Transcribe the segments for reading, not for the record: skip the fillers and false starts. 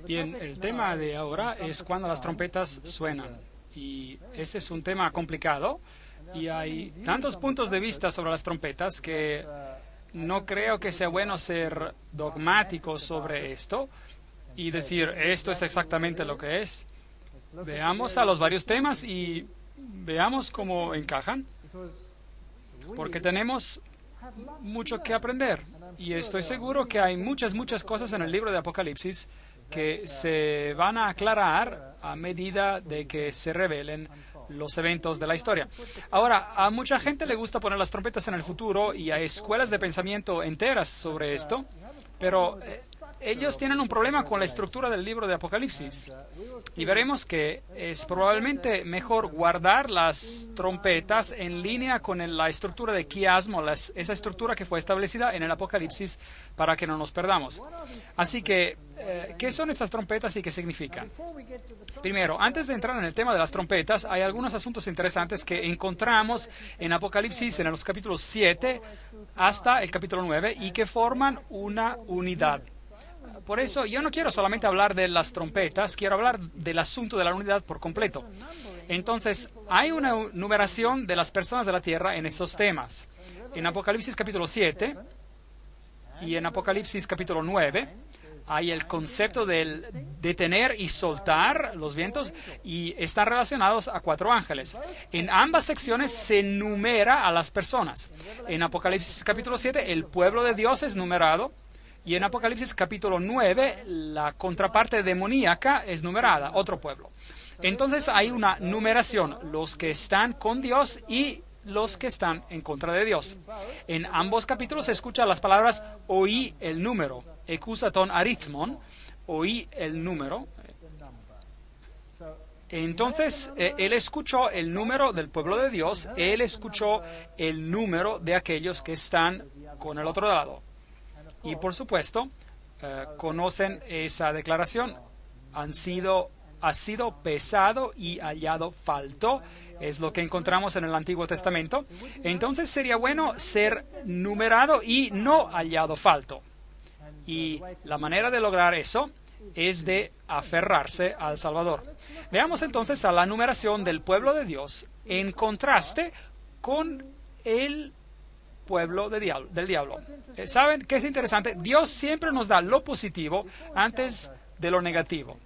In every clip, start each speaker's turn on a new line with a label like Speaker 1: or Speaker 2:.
Speaker 1: Bien, el tema de ahora es cuando las trompetas suenan. Y ese es un tema complicado y hay tantos puntos de vista sobre las trompetas que no creo que sea bueno ser dogmático sobre esto y decir esto es exactamente lo que es. Veamos a los varios temas y veamos cómo encajan, porque tenemos mucho que aprender y estoy seguro que hay muchas cosas en el libro de Apocalipsis que se van a aclarar a medida de que se revelen los eventos de la historia. Ahora, a mucha gente le gusta poner las trompetas en el futuro y hay escuelas de pensamiento enteras sobre esto, pero ellos tienen un problema con la estructura del libro de Apocalipsis. Y veremos que es probablemente mejor guardar las trompetas en línea con la estructura de quiasmo, esa estructura que fue establecida en el Apocalipsis para que no nos perdamos. Así que, ¿qué son estas trompetas y qué significan? Primero, antes de entrar en el tema de las trompetas, hay algunos asuntos interesantes que encontramos en Apocalipsis en los capítulos 7 hasta el capítulo 9 y que forman una unidad. Por eso yo no quiero solamente hablar de las trompetas, quiero hablar del asunto de la unidad por completo. Entonces, hay una numeración de las personas de la tierra en esos temas. En Apocalipsis capítulo 7 y en Apocalipsis capítulo 9 hay el concepto del detener y soltar los vientos y están relacionados a 4 ángeles. En ambas secciones se numera a las personas. En Apocalipsis capítulo 7 el pueblo de Dios es numerado. Y en Apocalipsis capítulo 9, la contraparte demoníaca es numerada, otro pueblo. Entonces hay una numeración, los que están con Dios y los que están en contra de Dios. En ambos capítulos se escuchan las palabras oí el número, ekusaton arithmon, oí el número. Entonces, él escuchó el número del pueblo de Dios, él escuchó el número de aquellos que están con el otro lado. Y por supuesto, conocen esa declaración, ha sido pesado y hallado falto, es lo que encontramos en el Antiguo Testamento. Entonces sería bueno ser numerado y no hallado falto. Y la manera de lograr eso es de aferrarse al Salvador. Veamos entonces a la numeración del pueblo de Dios en contraste con el pueblo del diablo. ¿Saben qué es interesante? Dios siempre nos da lo positivo antes de lo negativo.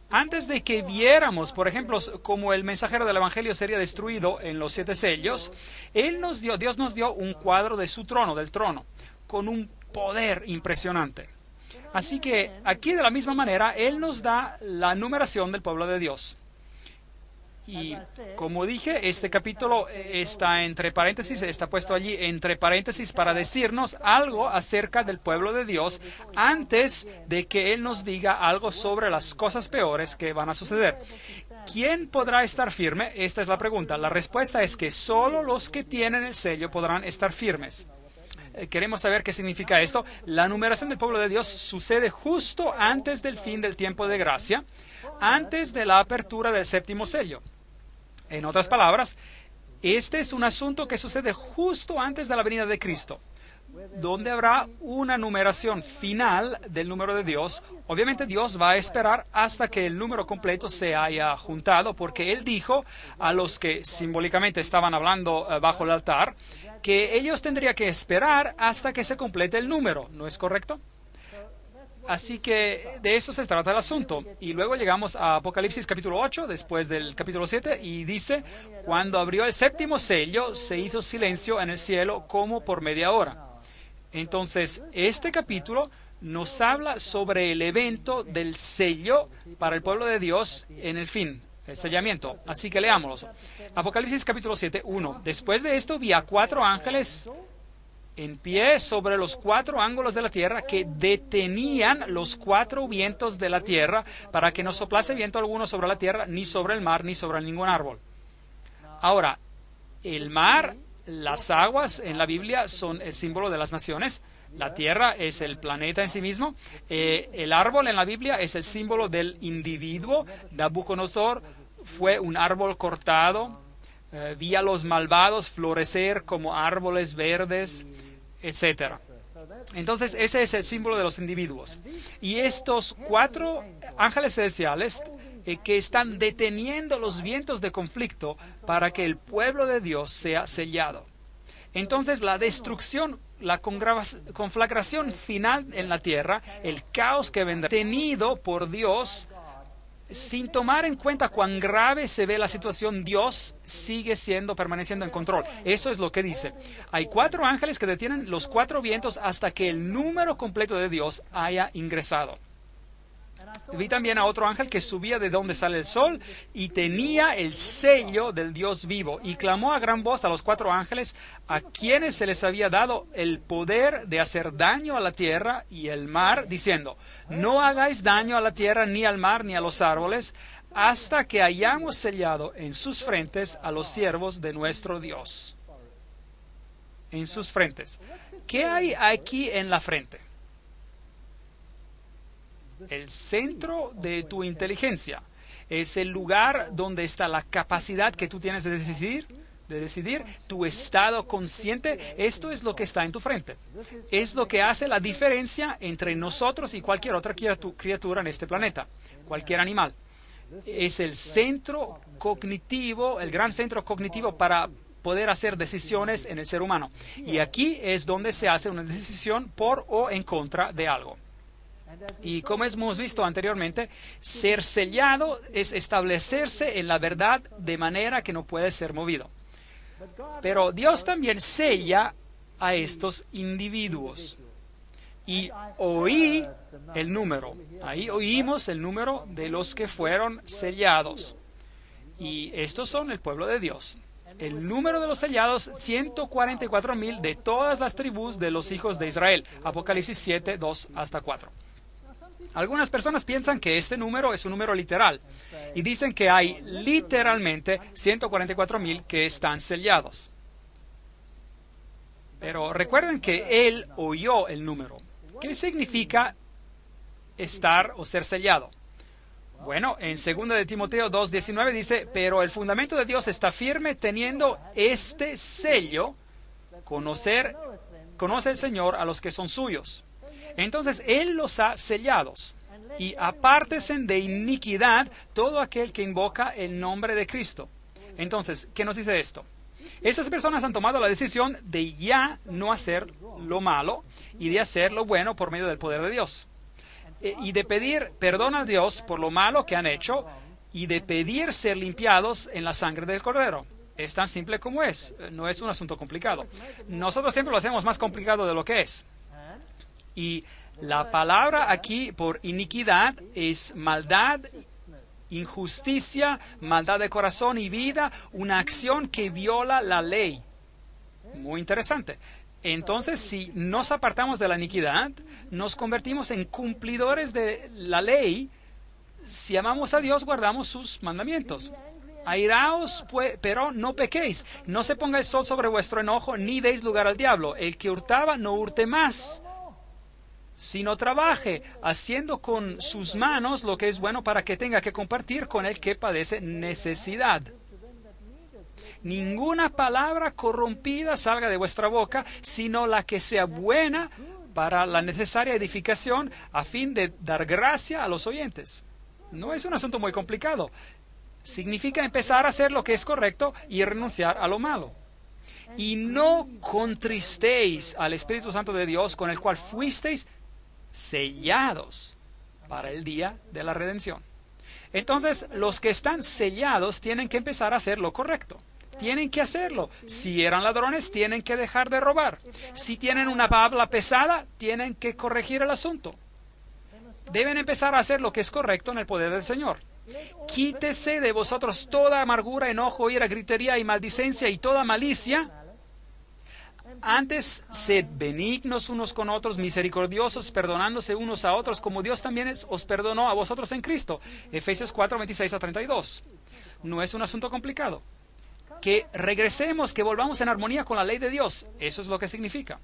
Speaker 1: Antes de que viéramos, por ejemplo, como el mensajero del Evangelio sería destruido en los 7 sellos, Dios nos dio un cuadro de su trono, del trono, con un poder impresionante. Así que aquí de la misma manera, Él nos da la numeración del pueblo de Dios. Y como dije, este capítulo está entre paréntesis, está puesto allí entre paréntesis para decirnos algo acerca del pueblo de Dios antes de que Él nos diga algo sobre las cosas peores que van a suceder. ¿Quién podrá estar firme? Esta es la pregunta. La respuesta es que solo los que tienen el sello podrán estar firmes. Queremos saber qué significa esto. La numeración del pueblo de Dios sucede justo antes del fin del tiempo de gracia, antes de la apertura del séptimo sello. En otras palabras, este es un asunto que sucede justo antes de la venida de Cristo, donde habrá una numeración final del número de Dios. Obviamente Dios va a esperar hasta que el número completo se haya juntado, porque Él dijo a los que simbólicamente estaban hablando bajo el altar, que ellos tendrían que esperar hasta que se complete el número, ¿no es correcto? Así que de eso se trata el asunto. Y luego llegamos a Apocalipsis capítulo 8, después del capítulo 7, y dice, cuando abrió el séptimo sello, se hizo silencio en el cielo como por media hora. Entonces, este capítulo nos habla sobre el evento del sello para el pueblo de Dios en el fin, el sellamiento. Así que leámoslo. Apocalipsis capítulo 7, 1. Después de esto vi a 4 ángeles en pie sobre los 4 ángulos de la tierra que detenían los 4 vientos de la tierra para que no soplase viento alguno sobre la tierra, ni sobre el mar, ni sobre ningún árbol. Ahora, el mar, las aguas en la Biblia son el símbolo de las naciones. La tierra es el planeta en sí mismo. El árbol en la Biblia es el símbolo del individuo. Nabucodonosor fue un árbol cortado. Vi a los malvados florecer como árboles verdes, etc. Entonces, ese es el símbolo de los individuos. Y estos 4 ángeles celestiales que están deteniendo los vientos de conflicto para que el pueblo de Dios sea sellado. Entonces, la destrucción, la conflagración final en la tierra, el caos que vendrá, tenido por Dios, sin tomar en cuenta cuán grave se ve la situación, Dios sigue permaneciendo en control. Eso es lo que dice. Hay 4 ángeles que detienen los 4 vientos hasta que el número completo de Dios haya ingresado. Vi también a otro ángel que subía de donde sale el sol y tenía el sello del Dios vivo y clamó a gran voz a los 4 ángeles a quienes se les había dado el poder de hacer daño a la tierra y el mar, diciendo, no hagáis daño a la tierra ni al mar ni a los árboles hasta que hayamos sellado en sus frentes a los siervos de nuestro Dios. En sus frentes. ¿Qué hay aquí en la frente? El centro de tu inteligencia. Es el lugar donde está la capacidad que tú tienes de decidir, tu estado consciente. Esto es lo que está en tu frente. Es lo que hace la diferencia entre nosotros y cualquier otra criatura en este planeta, cualquier animal. Es el centro cognitivo, el gran centro cognitivo para poder hacer decisiones en el ser humano. Y aquí es donde se hace una decisión por o en contra de algo. Y como hemos visto anteriormente, ser sellado es establecerse en la verdad de manera que no puede ser movido. Pero Dios también sella a estos individuos. Y oí el número. Ahí oímos el número de los que fueron sellados. Y estos son el pueblo de Dios. El número de los sellados, 144,000 de todas las tribus de los hijos de Israel. Apocalipsis 7, 2 hasta 4. Algunas personas piensan que este número es un número literal y dicen que hay literalmente 144,000 que están sellados. Pero recuerden que él oyó el número. ¿Qué significa estar o ser sellado? Bueno, en 2 de Timoteo 2:19 dice, pero el fundamento de Dios está firme teniendo este sello, conoce el Señor a los que son suyos. Entonces, Él los ha sellados. Y apártense de iniquidad todo aquel que invoca el nombre de Cristo. Entonces, ¿qué nos dice esto? Estas personas han tomado la decisión de ya no hacer lo malo y de hacer lo bueno por medio del poder de Dios. Y de pedir perdón a Dios por lo malo que han hecho y de pedir ser limpiados en la sangre del Cordero. Es tan simple como es. No es un asunto complicado. Nosotros siempre lo hacemos más complicado de lo que es. Y la palabra aquí por iniquidad es maldad injusticia, maldad de corazón y vida, una acción que viola la ley. Muy interesante. Entonces, si nos apartamos de la iniquidad, nos convertimos en cumplidores de la ley. Si amamos a Dios, guardamos sus mandamientos. Airaos, pero no pequéis. No se ponga el sol sobre vuestro enojo, ni deis lugar al diablo. El que hurtaba, no hurte más, sino trabaje, haciendo con sus manos lo que es bueno para que tenga que compartir con el que padece necesidad. Ninguna palabra corrompida salga de vuestra boca, sino la que sea buena para la necesaria edificación, a fin de dar gracia a los oyentes. No es un asunto muy complicado. Significa empezar a hacer lo que es correcto y renunciar a lo malo. Y no contristéis al Espíritu Santo de Dios, con el cual fuisteis sellados para el día de la redención. Entonces, los que están sellados tienen que empezar a hacer lo correcto. Tienen que hacerlo. Si eran ladrones, tienen que dejar de robar. Si tienen una habla pesada, tienen que corregir el asunto. Deben empezar a hacer lo que es correcto en el poder del Señor. Quítese de vosotros toda amargura, enojo, ira, gritería y maldicencia y toda malicia. Antes, sed benignos unos con otros, misericordiosos, perdonándose unos a otros, como Dios también os perdonó a vosotros en Cristo. Efesios 4, 26 a 32. No es un asunto complicado. Que regresemos, que volvamos en armonía con la ley de Dios. Eso es lo que significa.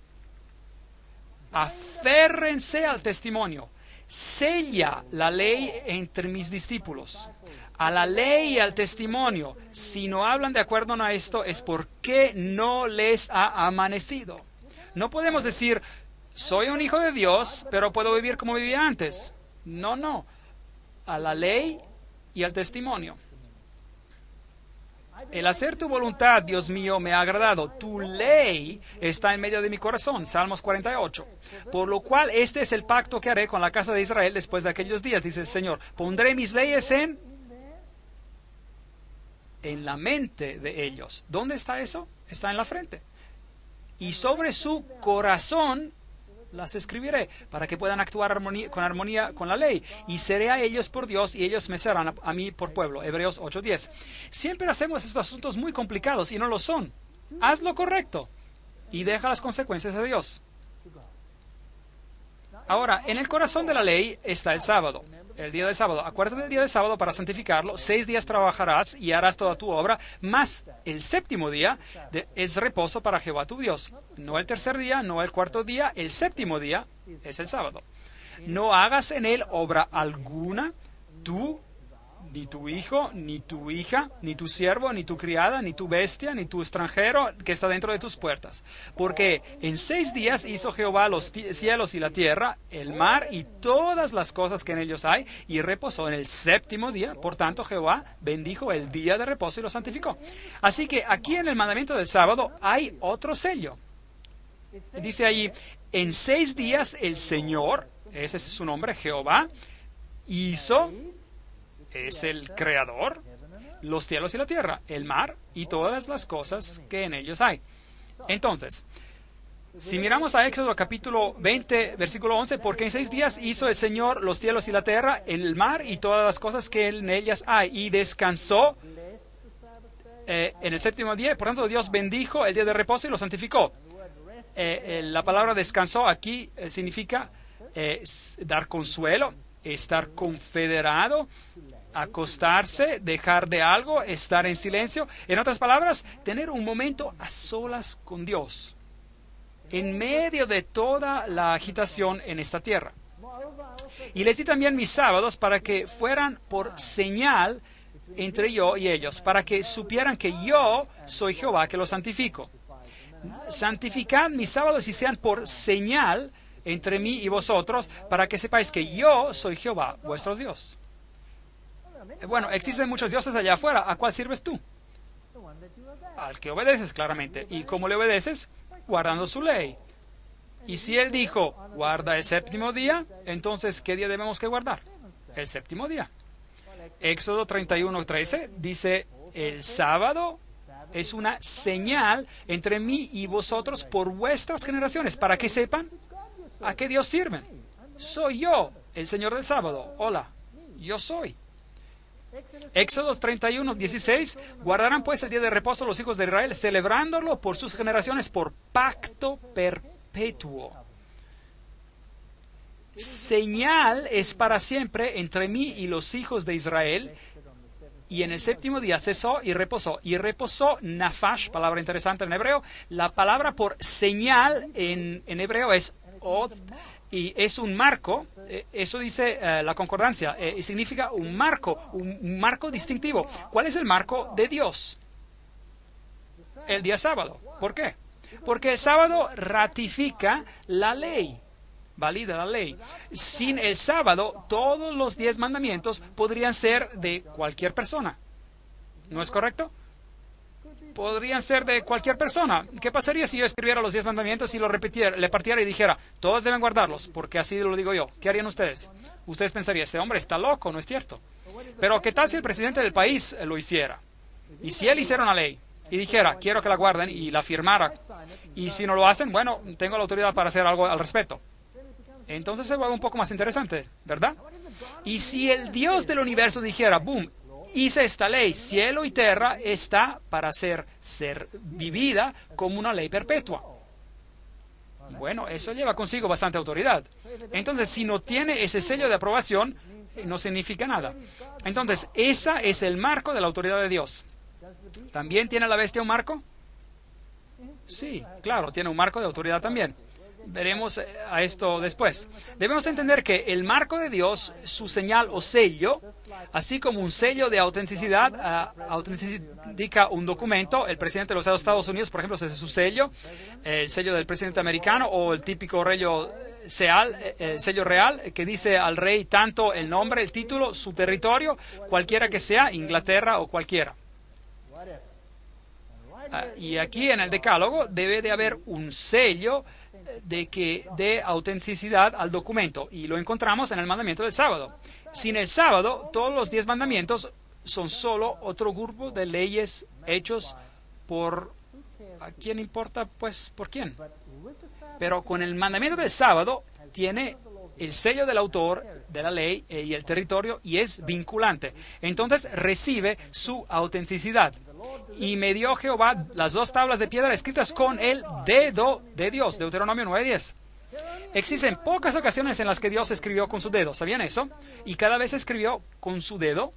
Speaker 1: Aférrense al testimonio. Sella la ley entre mis discípulos. A la ley y al testimonio. Si no hablan de acuerdo a esto, es porque no les ha amanecido. No podemos decir, soy un hijo de Dios, pero puedo vivir como vivía antes. No. A la ley y al testimonio. El hacer tu voluntad, Dios mío, me ha agradado. Tu ley está en medio de mi corazón. Salmos 48. Por lo cual, este es el pacto que haré con la casa de Israel después de aquellos días, dice el Señor. Pondré mis leyes en la mente de ellos. ¿Dónde está eso? Está en la frente. Y sobre su corazón las escribiré, para que puedan actuar con armonía con la ley. Y seré a ellos por Dios, y ellos me serán a mí por pueblo. Hebreos 8:10. Siempre hacemos estos asuntos muy complicados, y no lo son. Haz lo correcto, y deja las consecuencias a Dios. Ahora, en el corazón de la ley está el sábado, el día de sábado. Acuérdate del día de sábado para santificarlo. 6 días trabajarás y harás toda tu obra, mas el séptimo día es reposo para Jehová tu Dios. No el tercer día, no el cuarto día, el séptimo día es el sábado. No hagas en él obra alguna, tú, ni tu hijo, ni tu hija, ni tu siervo, ni tu criada, ni tu bestia, ni tu extranjero que está dentro de tus puertas. Porque en 6 días hizo Jehová los cielos y la tierra, el mar y todas las cosas que en ellos hay, y reposó en el séptimo día. Por tanto, Jehová bendijo el día de reposo y lo santificó. Así que aquí en el mandamiento del sábado hay otro sello. Dice allí, en 6 días el Señor, ese es su nombre, Jehová, hizo... Es el creador, los cielos y la tierra, el mar y todas las cosas que en ellos hay. Entonces, si miramos a Éxodo capítulo 20, versículo 11, porque en 6 días hizo el Señor los cielos y la tierra, el mar y todas las cosas que en ellas hay, y descansó en el séptimo día. Por tanto, Dios bendijo el día de reposo y lo santificó. La palabra descansó aquí significa dar consuelo, estar confederado, acostarse, dejar de algo, estar en silencio. En otras palabras, tener un momento a solas con Dios, en medio de toda la agitación en esta tierra. Y les di también mis sábados para que fueran por señal entre yo y ellos, para que supieran que yo soy Jehová que los santifico. Santificad mis sábados y sean por señal entre mí y vosotros, para que sepáis que yo soy Jehová, vuestro Dios. Bueno, existen muchos dioses allá afuera. ¿A cuál sirves tú? Al que obedeces, claramente. ¿Y cómo le obedeces? Guardando su ley. Y si Él dijo, guarda el séptimo día, entonces, ¿qué día debemos que guardar? El séptimo día. Éxodo 31:13 dice, el sábado es una señal entre mí y vosotros por vuestras generaciones, para que sepan a qué Dios sirven. Soy yo, el Señor del sábado. Hola, yo soy. Éxodo 31:16, guardarán pues el día de reposo los hijos de Israel, celebrándolo por sus generaciones por pacto perpetuo. Señal es para siempre entre mí y los hijos de Israel. Y en el séptimo día cesó y reposó. Y reposó nafash, palabra interesante en hebreo. La palabra por señal en hebreo es od, y es un marco. Eso dice la concordancia. Y significa un marco distintivo. ¿Cuál es el marco de Dios? El día sábado. ¿Por qué? Porque el sábado ratifica la ley. Valida la ley. Sin el sábado, todos los 10 mandamientos podrían ser de cualquier persona. ¿No es correcto? Podrían ser de cualquier persona. ¿Qué pasaría si yo escribiera los 10 mandamientos y lo repitiera, le partiera y dijera, todos deben guardarlos, porque así lo digo yo? ¿Qué harían ustedes? Ustedes pensarían, este hombre está loco, ¿no es cierto? Pero ¿qué tal si el presidente del país lo hiciera? Y si él hiciera una ley y dijera, quiero que la guarden, y la firmara, y si no lo hacen, bueno, tengo la autoridad para hacer algo al respecto. Entonces se vuelve un poco más interesante, ¿verdad? Y si el Dios del universo dijera, boom, hice esta ley, cielo y tierra está para ser vivida como una ley perpetua. Bueno, eso lleva consigo bastante autoridad. Entonces, si no tiene ese sello de aprobación, no significa nada. Entonces, ese es el marco de la autoridad de Dios. ¿También tiene la bestia un marco? Sí, claro, tiene un marco de autoridad también. Veremos a esto después. Debemos entender que el marco de Dios, su señal o sello, así como un sello de autenticidad, autentifica un documento. El presidente de los Estados Unidos, por ejemplo, ese es su sello, el sello del presidente americano, o el típico sello real, que dice al rey tanto el nombre, el título, su territorio, cualquiera que sea, Inglaterra o cualquiera. Y aquí en el Decálogo debe de haber un sello de autenticidad al documento, y lo encontramos en el mandamiento del sábado. Sin el sábado, todos los 10 mandamientos son solo otro grupo de leyes hechos por... ¿A quién importa? Pues, ¿por quién? Pero con el mandamiento del sábado tiene el sello del autor de la ley y el territorio, y es vinculante. Entonces recibe su autenticidad. Y me dio Jehová las 2 tablas de piedra escritas con el dedo de Dios. Deuteronomio 9:10. Existen pocas ocasiones en las que Dios escribió con su dedo. ¿Sabían eso? Y cada vez escribió con su dedo.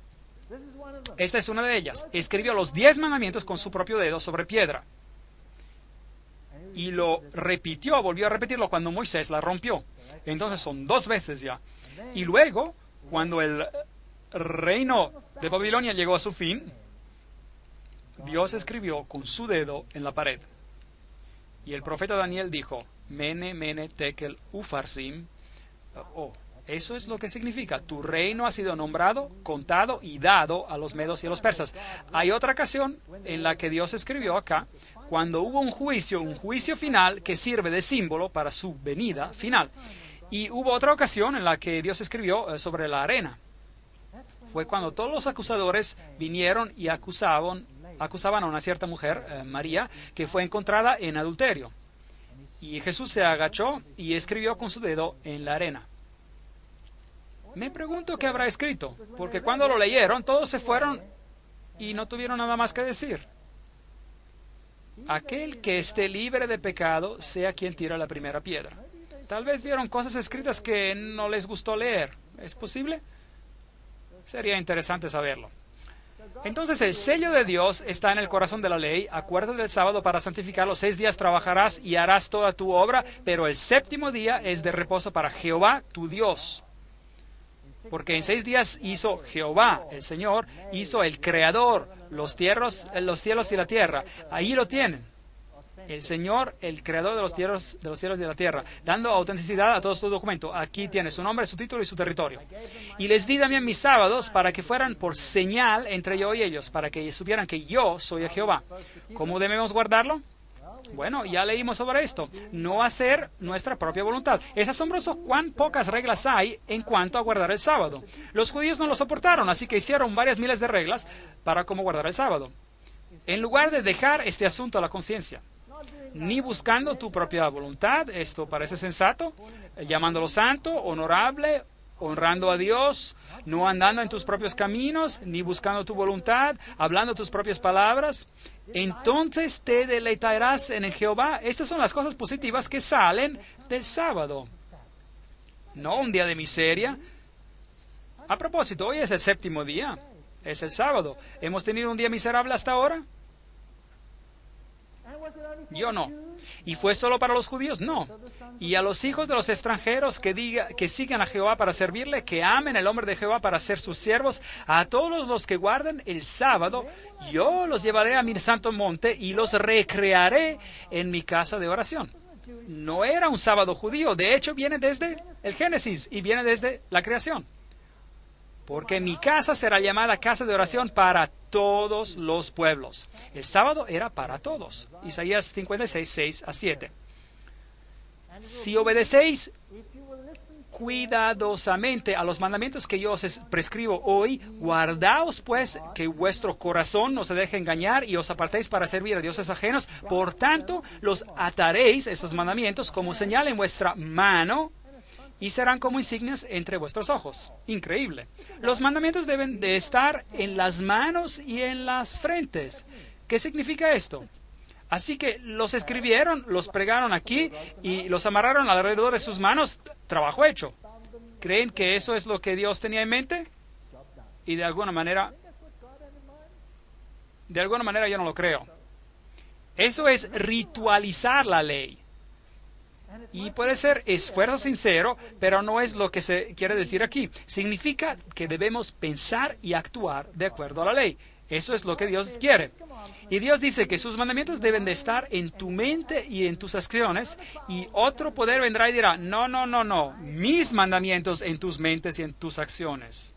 Speaker 1: Esta es una de ellas. Escribió los 10 mandamientos con su propio dedo sobre piedra. Y lo repitió, volvió a repetirlo cuando Moisés la rompió. Entonces son 2 veces ya. Y luego, cuando el reino de Babilonia llegó a su fin, Dios escribió con su dedo en la pared. Y el profeta Daniel dijo, Mene, Mene, Tekel, Ufarsim. Eso es lo que significa. Tu reino ha sido nombrado, contado y dado a los medos y a los persas. Hay otra ocasión en la que Dios escribió acá, cuando hubo un juicio final que sirve de símbolo para su venida final. Y hubo otra ocasión en la que Dios escribió sobre la arena. Fue cuando todos los acusadores vinieron y acusaban a una cierta mujer, María, que fue encontrada en adulterio. Y Jesús se agachó y escribió con su dedo en la arena. Me pregunto qué habrá escrito, porque cuando lo leyeron, todos se fueron y no tuvieron nada más que decir. Aquel que esté libre de pecado, sea quien tira la primera piedra. Tal vez vieron cosas escritas que no les gustó leer. ¿Es posible? Sería interesante saberlo. Entonces el sello de Dios está en el corazón de la ley. Acuérdate del sábado para santificarlo. 6 días trabajarás y harás toda tu obra, pero el 7º día es de reposo para Jehová tu Dios. Porque en 6 días hizo Jehová, el Señor, hizo el Creador, los cielos y la tierra. Ahí lo tienen. El Señor, el Creador de los cielos y de la tierra, dando autenticidad a todo su documento. Aquí tiene su nombre, su título y su territorio. Y les di también mis sábados para que fueran por señal entre yo y ellos, para que supieran que yo soy Jehová. ¿Cómo debemos guardarlo? Bueno, ya leímos sobre esto. No hacer nuestra propia voluntad. Es asombroso cuán pocas reglas hay en cuanto a guardar el sábado. Los judíos no lo soportaron, así que hicieron varias miles de reglas para cómo guardar el sábado. En lugar de dejar este asunto a la conciencia, ni buscando tu propia voluntad, esto parece sensato, llamándolo santo, honorable honrando a Dios, no andando en tus propios caminos, ni buscando tu voluntad, hablando tus propias palabras, entonces te deleitarás en el Jehová. Estas son las cosas positivas que salen del sábado. No un día de miseria. A propósito, hoy es el 7º día, es el sábado. ¿Hemos tenido un día miserable hasta ahora? Yo no. ¿Y fue solo para los judíos? No. Y a los hijos de los extranjeros que sigan a Jehová para servirle, que amen el nombre de Jehová para ser sus siervos, a todos los que guarden el sábado, yo los llevaré a mi santo monte y los recrearé en mi casa de oración. No era un sábado judío, de hecho viene desde el Génesis y viene desde la creación. Porque mi casa será llamada casa de oración para todos los pueblos. El sábado era para todos. Isaías 56, 6 a 7. Si obedecéis cuidadosamente a los mandamientos que yo os prescribo hoy, guardaos pues que vuestro corazón no se deje engañar y os apartéis para servir a dioses ajenos. Por tanto, los ataréis, esos mandamientos, como señal en vuestra mano, y serán como insignias entre vuestros ojos. Increíble. Los mandamientos deben de estar en las manos y en las frentes. ¿Qué significa esto? Así que los escribieron, los pregaron aquí y los amarraron alrededor de sus manos. Trabajo hecho. ¿Creen que eso es lo que Dios tenía en mente? Y de alguna manera yo no lo creo. Eso es ritualizar la ley. Y puede ser esfuerzo sincero, pero no es lo que se quiere decir aquí. Significa que debemos pensar y actuar de acuerdo a la ley. Eso es lo que Dios quiere. Y Dios dice que sus mandamientos deben de estar en tu mente y en tus acciones, y otro poder vendrá y dirá, no, mis mandamientos en tus mentes y en tus acciones.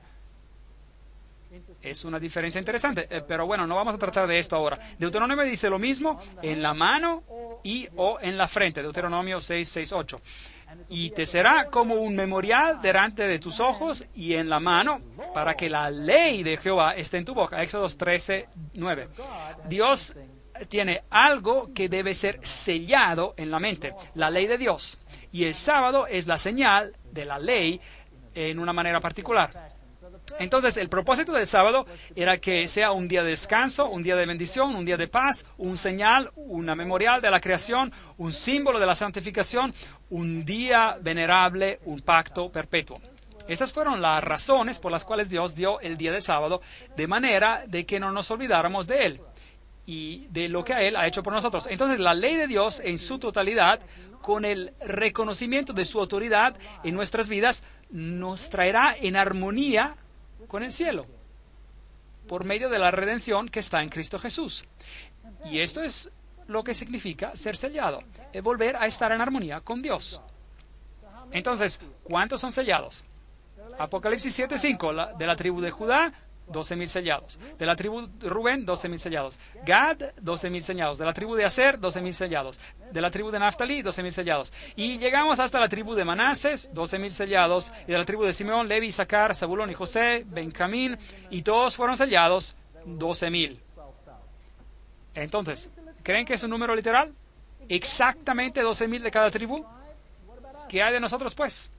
Speaker 1: Es una diferencia interesante, pero bueno, no vamos a tratar de esto ahora. Deuteronomio dice lo mismo en la mano y o en la frente, Deuteronomio 6, 6, 8. Y te será como un memorial delante de tus ojos y en la mano, para que la ley de Jehová esté en tu boca. Éxodo 13, 9. Dios tiene algo que debe ser sellado en la mente, la ley de Dios. Y el sábado es la señal de la ley en una manera particular. Entonces, el propósito del sábado era que sea un día de descanso, un día de bendición, un día de paz, un señal, una memorial de la creación, un símbolo de la santificación, un día venerable, un pacto perpetuo. Esas fueron las razones por las cuales Dios dio el día del sábado, de manera de que no nos olvidáramos de Él y de lo que Él ha hecho por nosotros. Entonces, la ley de Dios en su totalidad, con el reconocimiento de su autoridad en nuestras vidas, nos traerá en armonía con el cielo, por medio de la redención que está en Cristo Jesús. Y esto es lo que significa ser sellado, es volver a estar en armonía con Dios. Entonces, ¿cuántos son sellados? Apocalipsis 7:5, de la tribu de Judá, 12,000 sellados. De la tribu de Rubén, 12,000 sellados. Gad, 12,000 sellados. De la tribu de Aser, 12,000 sellados. De la tribu de Naftalí, 12,000 sellados. Y llegamos hasta la tribu de Manases, 12,000 sellados. Y de la tribu de Simeón, Levi, Isaacar, Zabulón y José, Benjamín, y todos fueron sellados, 12,000. Entonces, ¿creen que es un número literal? Exactamente 12,000 de cada tribu. ¿Qué hay de nosotros, pues?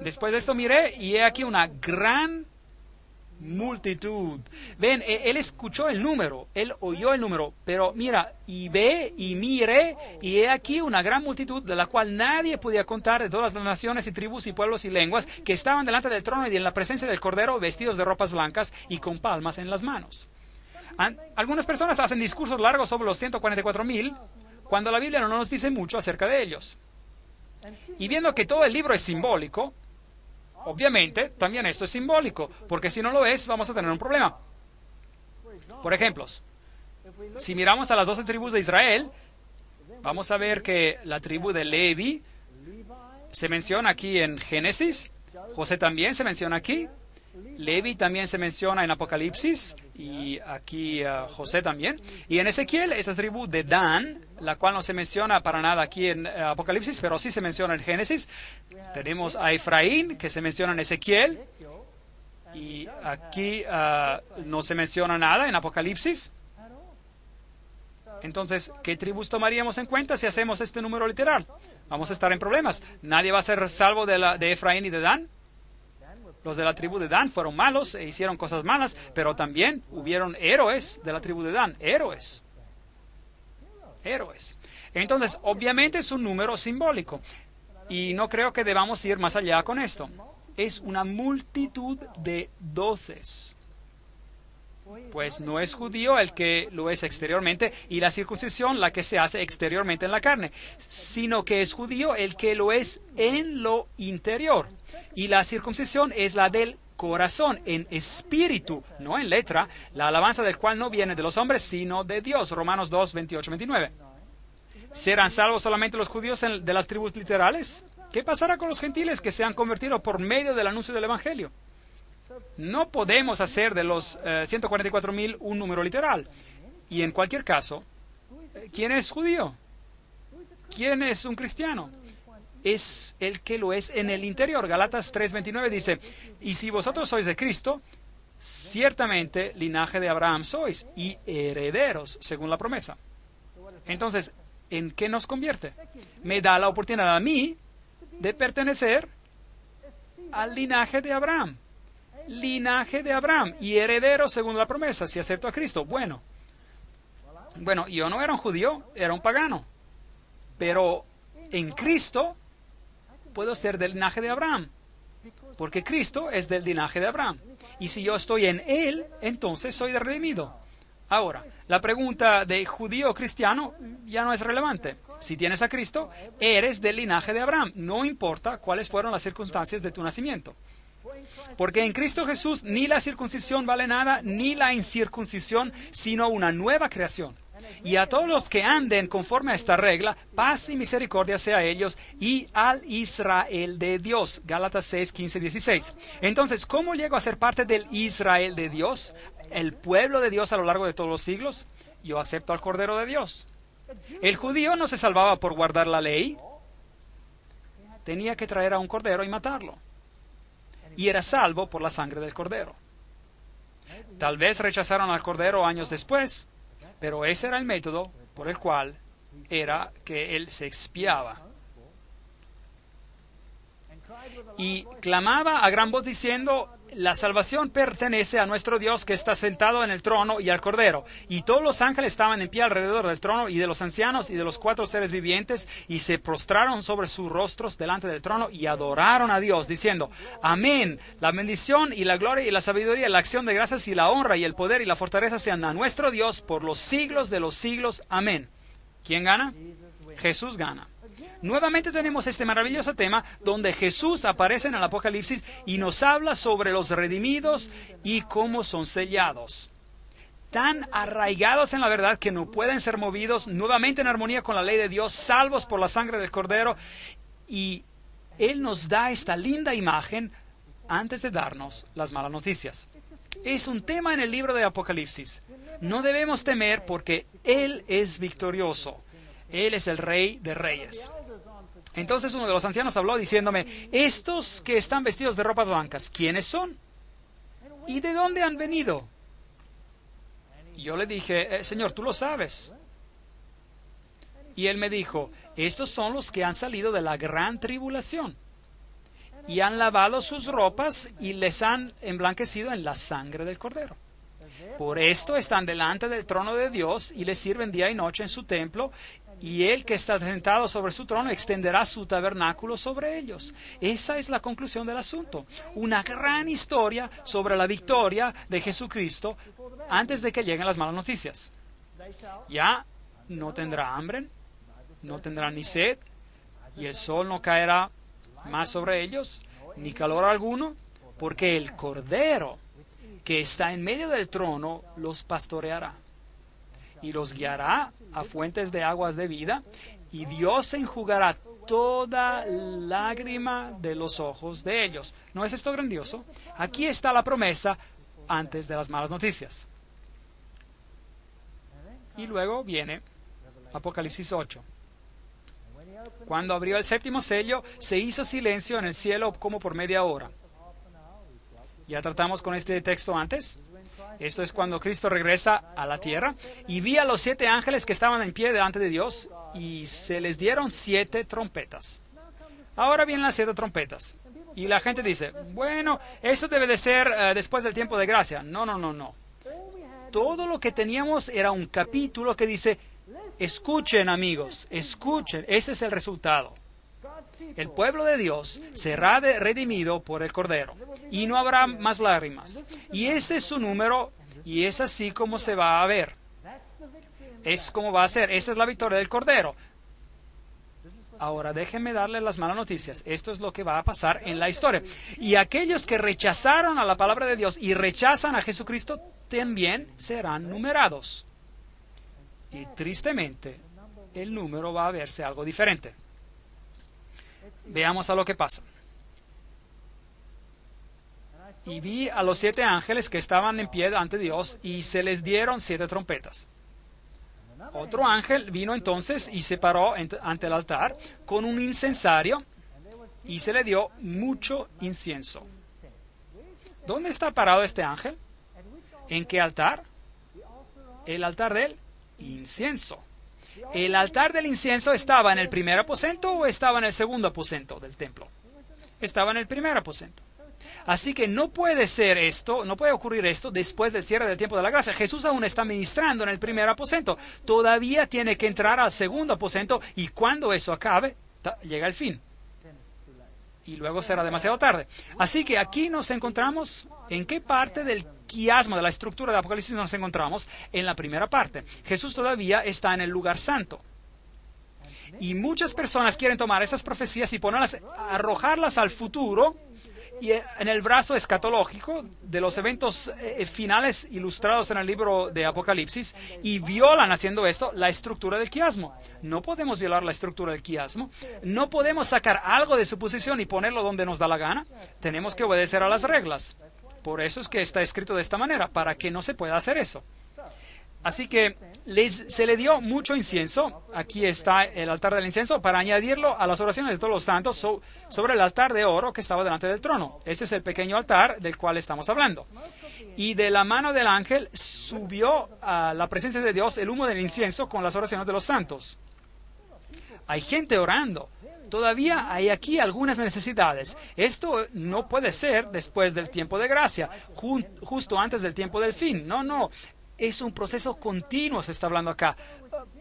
Speaker 1: Después de esto miré y he aquí una gran multitud. Ven, él escuchó el número, él oyó el número, pero mira, y ve y mire, y he aquí una gran multitud de la cual nadie podía contar, de todas las naciones y tribus y pueblos y lenguas, que estaban delante del trono y en la presencia del Cordero, vestidos de ropas blancas y con palmas en las manos. Algunas personas hacen discursos largos sobre los 144,000, cuando la Biblia no nos dice mucho acerca de ellos. Y viendo que todo el libro es simbólico, obviamente también esto es simbólico, porque si no lo es, vamos a tener un problema. Por ejemplo, si miramos a las 12 tribus de Israel, vamos a ver que la tribu de Levi se menciona aquí en Génesis, José también se menciona aquí, Levi también se menciona en Apocalipsis, y aquí José también. Y en Ezequiel, esta tribu de Dan, la cual no se menciona para nada aquí en Apocalipsis, pero sí se menciona en Génesis. Tenemos a Efraín, que se menciona en Ezequiel, y aquí no se menciona nada en Apocalipsis. Entonces, ¿qué tribus tomaríamos en cuenta si hacemos este número literal? Vamos a estar en problemas. Nadie va a ser salvo de Efraín y de Dan. Los de la tribu de Dan fueron malos e hicieron cosas malas, pero también hubieron héroes de la tribu de Dan. Héroes. Entonces, obviamente es un número simbólico. Y no creo que debamos ir más allá con esto. Es una multitud de doces. Pues no es judío el que lo es exteriormente y la circuncisión la que se hace exteriormente en la carne, sino que es judío el que lo es en lo interior. Y la circuncisión es la del corazón, en espíritu, no en letra, la alabanza del cual no viene de los hombres, sino de Dios. Romanos 2, 28, 29. ¿Serán salvos solamente los judíos de las tribus literales? ¿Qué pasará con los gentiles que se han convertido por medio del anuncio del Evangelio? No podemos hacer de los 144,000 un número literal. Y en cualquier caso, ¿quién es judío? ¿Quién es un cristiano? Es el que lo es en el interior. Galatas 3:29 dice, y si vosotros sois de Cristo, ciertamente linaje de Abraham sois y herederos según la promesa. Entonces, ¿en qué nos convierte? Me da la oportunidad a mí de pertenecer al linaje de Abraham. Linaje de Abraham y heredero según la promesa, si acepto a Cristo. Bueno, yo no era un judío, era un pagano. Pero en Cristo puedo ser del linaje de Abraham, porque Cristo es del linaje de Abraham. Y si yo estoy en Él, entonces soy redimido. Ahora, la pregunta de judío o cristiano ya no es relevante. Si tienes a Cristo, eres del linaje de Abraham. No importa cuáles fueron las circunstancias de tu nacimiento. Porque en Cristo Jesús ni la circuncisión vale nada, ni la incircuncisión, sino una nueva creación. Y a todos los que anden conforme a esta regla, paz y misericordia sea a ellos y al Israel de Dios. Gálatas 6, 15, 16. Entonces, ¿cómo llego a ser parte del Israel de Dios? El pueblo de Dios a lo largo de todos los siglos. Yo acepto al Cordero de Dios. El judío no se salvaba por guardar la ley. Tenía que traer a un cordero y matarlo. Y era salvo por la sangre del cordero. Tal vez rechazaron al cordero años después, pero ese era el método por el cual era que él se expiaba. Y clamaba a gran voz diciendo, la salvación pertenece a nuestro Dios que está sentado en el trono y al Cordero. Y todos los ángeles estaban en pie alrededor del trono y de los ancianos y de los 4 seres vivientes y se prostraron sobre sus rostros delante del trono y adoraron a Dios diciendo, amén, la bendición y la gloria y la sabiduría y la acción de gracias y la honra y el poder y la fortaleza sean a nuestro Dios por los siglos de los siglos. Amén. ¿Quién gana? Jesús gana. Nuevamente tenemos este maravilloso tema donde Jesús aparece en el Apocalipsis y nos habla sobre los redimidos y cómo son sellados. Tan arraigados en la verdad que no pueden ser movidos, nuevamente en armonía con la ley de Dios, salvos por la sangre del Cordero. Y Él nos da esta linda imagen antes de darnos las malas noticias. Es un tema en el libro de Apocalipsis. No debemos temer porque Él es victorioso. Él es el Rey de Reyes. Entonces uno de los ancianos habló diciéndome, estos que están vestidos de ropas blancas, ¿quiénes son? ¿Y de dónde han venido? Y yo le dije, Señor, tú lo sabes. Y él me dijo, estos son los que han salido de la gran tribulación y han lavado sus ropas y les han emblanquecido en la sangre del Cordero. Por esto están delante del trono de Dios y le sirven día y noche en su templo, y Él que está sentado sobre su trono extenderá su tabernáculo sobre ellos. Esa es la conclusión del asunto. Una gran historia sobre la victoria de Jesucristo antes de que lleguen las malas noticias. Ya no tendrá hambre, no tendrá ni sed, y el sol no caerá más sobre ellos, ni calor alguno, porque el Cordero que está en medio del trono los pastoreará y los guiará a fuentes de aguas de vida, y Dios enjugará toda lágrima de los ojos de ellos. ¿No es esto grandioso? Aquí está la promesa antes de las malas noticias. Y luego viene Apocalipsis 8. Cuando abrió el 7º sello, se hizo silencio en el cielo como por media hora. ¿Ya tratamos con este texto antes? Esto es cuando Cristo regresa a la tierra. Y vi a los 7 ángeles que estaban en pie delante de Dios y se les dieron 7 trompetas. Ahora vienen las 7 trompetas. Y la gente dice, bueno, eso debe de ser después del tiempo de gracia. No. Todo lo que teníamos era un capítulo que dice, escuchen amigos, escuchen, ese es el resultado. El pueblo de Dios será redimido por el Cordero y no habrá más lágrimas. Y ese es su número y es así como se va a ver. Es como va a ser. Esa es la victoria del Cordero. Ahora déjenme darles las malas noticias. Esto es lo que va a pasar en la historia. Y aquellos que rechazaron a la palabra de Dios y rechazan a Jesucristo también serán numerados. Y tristemente, el número va a verse algo diferente. Veamos a lo que pasa. Y vi a los 7 ángeles que estaban en pie ante Dios y se les dieron 7 trompetas. Otro ángel vino entonces y se paró ante el altar con un incensario y se le dio mucho incienso. ¿Dónde está parado este ángel? ¿En qué altar? El altar del incienso. ¿El altar del incienso estaba en el primer aposento o estaba en el segundo aposento del templo? Estaba en el primer aposento. Así que no puede ser esto, no puede ocurrir esto después del cierre del tiempo de la gracia. Jesús aún está ministrando en el primer aposento. Todavía tiene que entrar al segundo aposento y cuando eso acabe, llega el fin. Y luego será demasiado tarde. Así que aquí nos encontramos, ¿en qué parte del quiasma de la estructura de Apocalipsis nos encontramos? En la primera parte. Jesús todavía está en el lugar santo. Y muchas personas quieren tomar estas profecías y ponerlas, arrojarlas al futuro y en el brazo escatológico de los eventos finales ilustrados en el libro de Apocalipsis y violan haciendo esto la estructura del quiasmo. No podemos violar la estructura del quiasmo. No podemos sacar algo de su posición y ponerlo donde nos da la gana. Tenemos que obedecer a las reglas. Por eso es que está escrito de esta manera, para que no se pueda hacer eso. Así que se le dio mucho incienso. Aquí está el altar del incienso para añadirlo a las oraciones de todos los santos sobre el altar de oro que estaba delante del trono. Este es el pequeño altar del cual estamos hablando. Y de la mano del ángel subió a la presencia de Dios el humo del incienso con las oraciones de los santos. Hay gente orando. Todavía hay aquí algunas necesidades. Esto no puede ser después del tiempo de gracia, justo antes del tiempo del fin. No. Es un proceso continuo, se está hablando acá,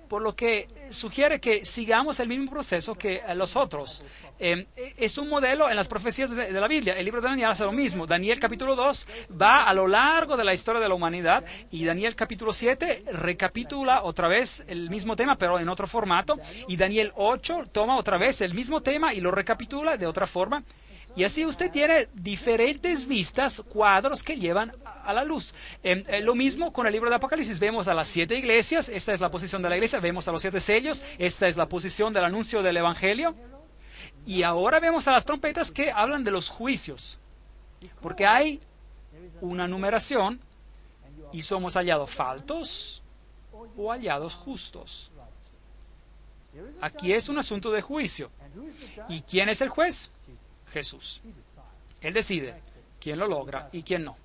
Speaker 1: por lo que sugiere que sigamos el mismo proceso que los otros. Es un modelo en las profecías de la Biblia. El libro de Daniel hace lo mismo. Daniel capítulo 2 va a lo largo de la historia de la humanidad y Daniel capítulo 7 recapitula otra vez el mismo tema, pero en otro formato. Y Daniel 8 toma otra vez el mismo tema y lo recapitula de otra forma. Y así usted tiene diferentes vistas, cuadros que llevan a la luz. Lo mismo con el libro de Apocalipsis. Vemos a las 7 iglesias, esta es la posición de la iglesia. Vemos a los 7 sellos, esta es la posición del anuncio del evangelio. Y ahora vemos a las trompetas que hablan de los juicios. Porque hay una numeración y somos hallados faltos o hallados justos. Aquí es un asunto de juicio. ¿Y quién es el juez? Jesús. Él decide quién lo logra y quién no.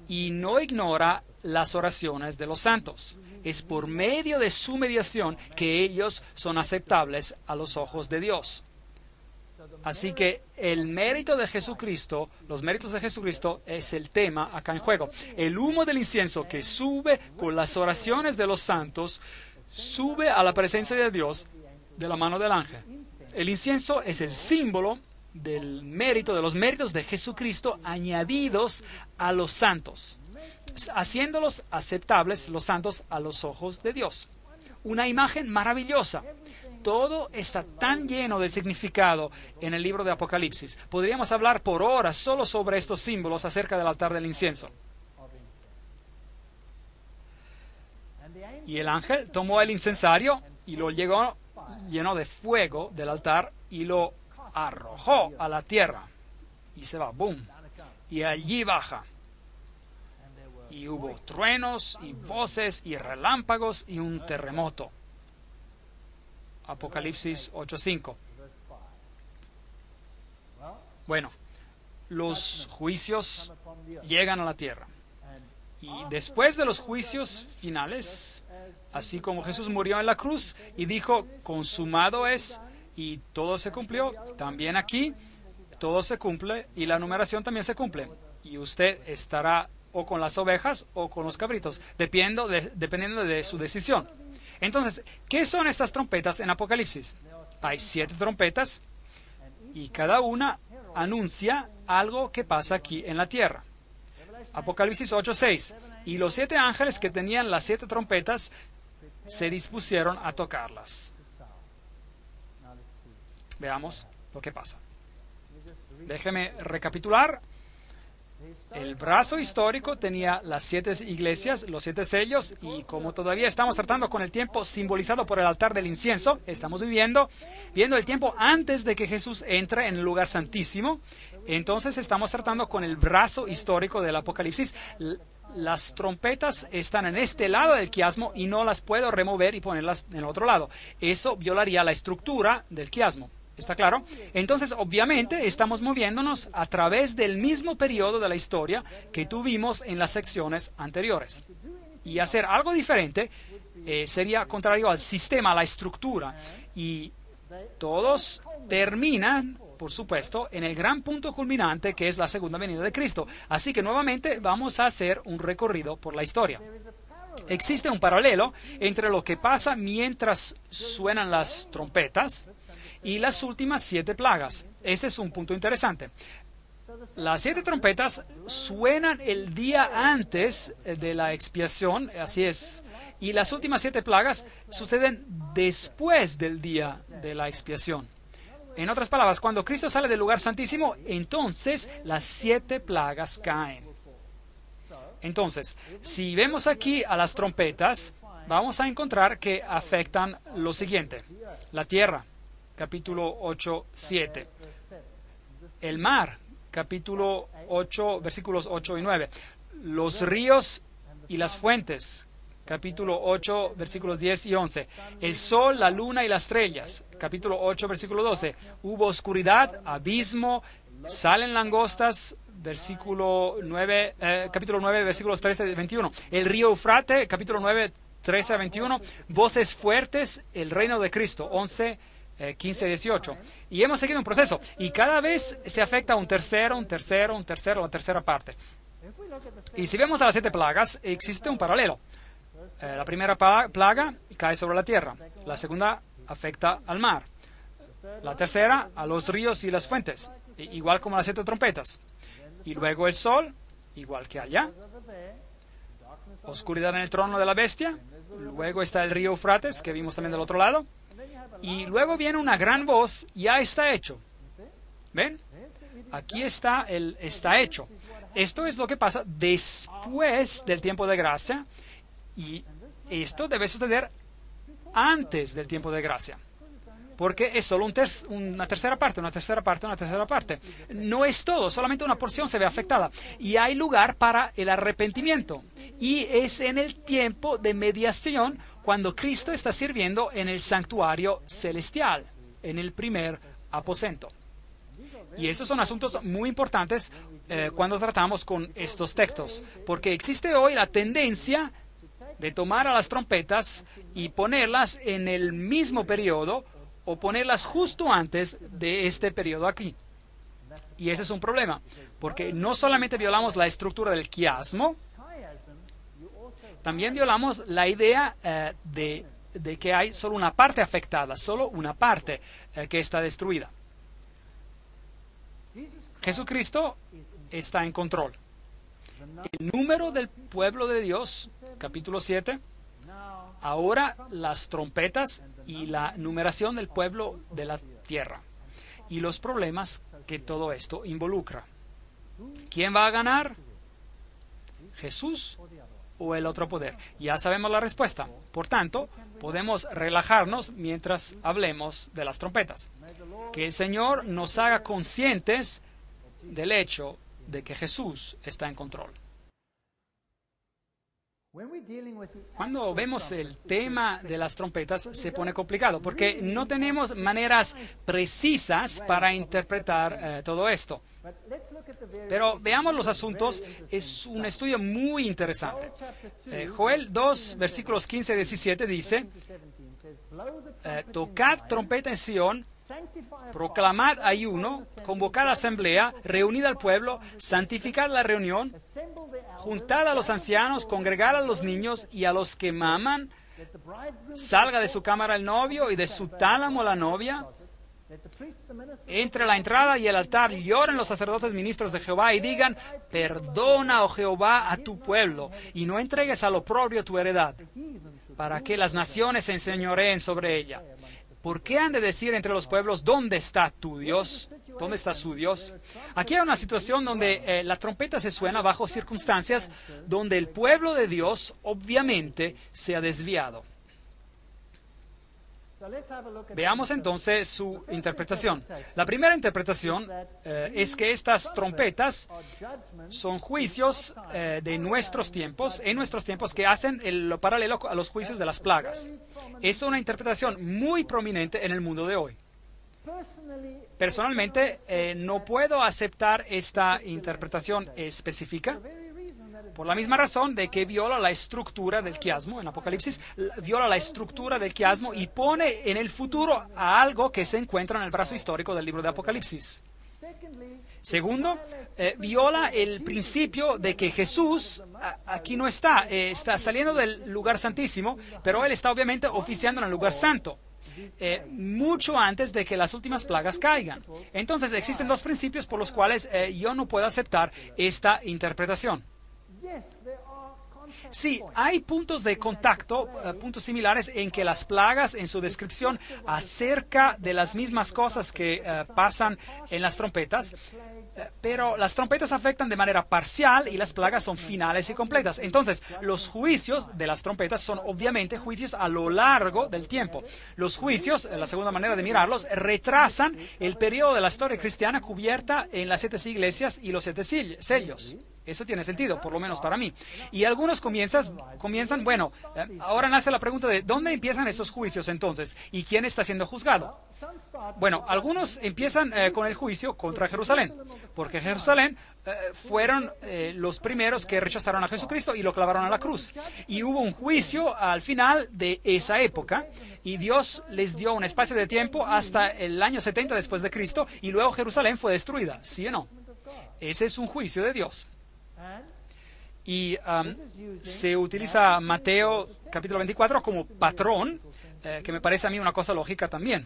Speaker 1: Y no ignora las oraciones de los santos. Es por medio de su mediación que ellos son aceptables a los ojos de Dios. Así que el mérito de Jesucristo, los méritos de Jesucristo es el tema acá en juego. El humo del incienso que sube con las oraciones de los santos, sube a la presencia de Dios de la mano del ángel. El incienso es el símbolo del mérito, de los méritos de Jesucristo añadidos a los santos, haciéndolos aceptables los santos a los ojos de Dios. Una imagen maravillosa. Todo está tan lleno de significado en el libro de Apocalipsis. Podríamos hablar por horas solo sobre estos símbolos acerca del altar del incienso. Y el ángel tomó el incensario y lo llenó de fuego del altar y lo arrojó a la tierra y se va, boom, y allí baja y hubo truenos y voces y relámpagos y un terremoto. Apocalipsis 8:5. Bueno, los juicios llegan a la tierra Y después de los juicios finales, así como Jesús murió en la cruz y dijo, consumado es, y todo se cumplió, también aquí todo se cumple y la numeración también se cumple. Y usted estará o con las ovejas o con los cabritos, dependiendo de su decisión. Entonces, ¿qué son estas trompetas en Apocalipsis? Hay 7 trompetas y cada una anuncia algo que pasa aquí en la tierra. Apocalipsis 8:6. Y los 7 ángeles que tenían las 7 trompetas se dispusieron a tocarlas. Veamos lo que pasa. Déjeme recapitular. El brazo histórico tenía las 7 iglesias, los 7 sellos, y como todavía estamos tratando con el tiempo simbolizado por el altar del incienso, estamos viendo el tiempo antes de que Jesús entre en el lugar santísimo. Entonces estamos tratando con el brazo histórico del Apocalipsis. Las trompetas están en este lado del quiasmo y no las puedo remover y ponerlas en el otro lado. Eso violaría la estructura del quiasmo. ¿Está claro? Entonces, obviamente, estamos moviéndonos a través del mismo periodo de la historia que tuvimos en las secciones anteriores. Y hacer algo diferente sería contrario al sistema, a la estructura. Y todos terminan, por supuesto, en el gran punto culminante que es la segunda venida de Cristo. Así que nuevamente vamos a hacer un recorrido por la historia. Existe un paralelo entre lo que pasa mientras suenan las trompetas y las últimas 7 plagas. Ese es un punto interesante. Las 7 trompetas suenan el día antes de la expiación, así es, y las últimas 7 plagas suceden después del día de la expiación. En otras palabras, cuando Cristo sale del lugar santísimo, entonces las 7 plagas caen. Entonces, si vemos aquí a las trompetas, vamos a encontrar que afectan lo siguiente: la tierra, capítulo 8, 7. El mar, capítulo 8, versículos 8 y 9. Los ríos y las fuentes, capítulo 8, versículos 10 y 11. El sol, la luna y las estrellas, capítulo 8, versículo 12. Hubo oscuridad, abismo, salen langostas, versículo 9, capítulo 9, versículos 13 y 21. El río Eufrate, capítulo 9, 13 a 21. Voces fuertes, el reino de Cristo, 11, 15, 18. Y hemos seguido un proceso. Y cada vez se afecta un tercero, la tercera parte. Y si vemos a las 7 plagas, existe un paralelo. La primera plaga cae sobre la tierra. La segunda afecta al mar. La tercera a los ríos y las fuentes, igual como las 7 trompetas. Y luego el sol, igual que allá. Oscuridad en el trono de la bestia. Luego está el río Eufrates, que vimos también del otro lado. Y luego viene una gran voz, ya está hecho. ¿Ven? Aquí está el está hecho. Esto es lo que pasa después del tiempo de gracia, y esto debe suceder antes del tiempo de gracia, porque es solo una tercera parte. No es todo, solamente una porción se ve afectada, y hay lugar para el arrepentimiento, y es en el tiempo de mediación cuando Cristo está sirviendo en el santuario celestial, en el primer aposento. Y esos son asuntos muy importantes cuando tratamos con estos textos, porque existe hoy la tendencia de tomar a las trompetas y ponerlas en el mismo periodo o ponerlas justo antes de este periodo aquí. Y ese es un problema, porque no solamente violamos la estructura del quiasmo, también violamos la idea de que hay solo una parte afectada, solo una parte que está destruida. Jesucristo está en control. El número del pueblo de Dios, capítulo 7, ahora las trompetas y la numeración del pueblo de la tierra y los problemas que todo esto involucra. ¿Quién va a ganar? ¿Jesús o el otro poder? Ya sabemos la respuesta. Por tanto, podemos relajarnos mientras hablemos de las trompetas. Que el Señor nos haga conscientes del hecho de que Jesús está en control. Cuando vemos el tema de las trompetas se pone complicado porque no tenemos maneras precisas para interpretar todo esto. Pero veamos los asuntos, es un estudio muy interesante. Joel 2, versículos 15 y 17 dice, tocad trompeta en Sión, proclamad ayuno, convocad asamblea, reunid al pueblo, santificad la reunión, juntad a los ancianos, congregad a los niños y a los que maman, salga de su cámara el novio y de su tálamo la novia. Entre la entrada y el altar lloren los sacerdotes ministros de Jehová y digan, perdona, oh Jehová, a tu pueblo, y no entregues al oprobio tu heredad, para que las naciones se enseñoreen sobre ella. ¿Por qué han de decir entre los pueblos, ¿dónde está tu Dios? ¿Dónde está su Dios? Aquí hay una situación donde la trompeta se suena bajo circunstancias donde el pueblo de Dios obviamente se ha desviado. Veamos entonces su interpretación. La primera interpretación es que estas trompetas son juicios de nuestros tiempos, en nuestros tiempos, que hacen lo paralelo a los juicios de las plagas. Es una interpretación muy prominente en el mundo de hoy. Personalmente, no puedo aceptar esta interpretación específica, por la misma razón de que viola la estructura del quiasmo en Apocalipsis, viola la estructura del quiasmo y pone en el futuro a algo que se encuentra en el brazo histórico del libro de Apocalipsis. Segundo, viola el principio de que Jesús aquí no está, está saliendo del lugar santísimo, pero Él está obviamente oficiando en el lugar santo. Mucho antes de que las últimas plagas caigan. Entonces existen dos principios por los cuales yo no puedo aceptar esta interpretación. Sí, hay puntos de contacto, puntos similares en que las plagas en su descripción acerca de las mismas cosas que pasan en las trompetas, pero las trompetas afectan de manera parcial y las plagas son finales y completas. Entonces, los juicios de las trompetas son obviamente juicios a lo largo del tiempo. Los juicios, la segunda manera de mirarlos, retrasan el periodo de la historia cristiana cubierta en las 7 iglesias y los 7 sellos. Eso tiene sentido, por lo menos para mí. Y algunos comienzan, bueno, ahora nace la pregunta de ¿dónde empiezan estos juicios entonces? ¿Y quién está siendo juzgado? Bueno, algunos empiezan con el juicio contra Jerusalén, porque Jerusalén fueron los primeros que rechazaron a Jesucristo y lo clavaron a la cruz. Y hubo un juicio al final de esa época, y Dios les dio un espacio de tiempo hasta el año 70 después de Cristo, y luego Jerusalén fue destruida, ¿sí o no? Ese es un juicio de Dios. Y se utiliza Mateo capítulo 24 como patrón, que me parece a mí una cosa lógica también.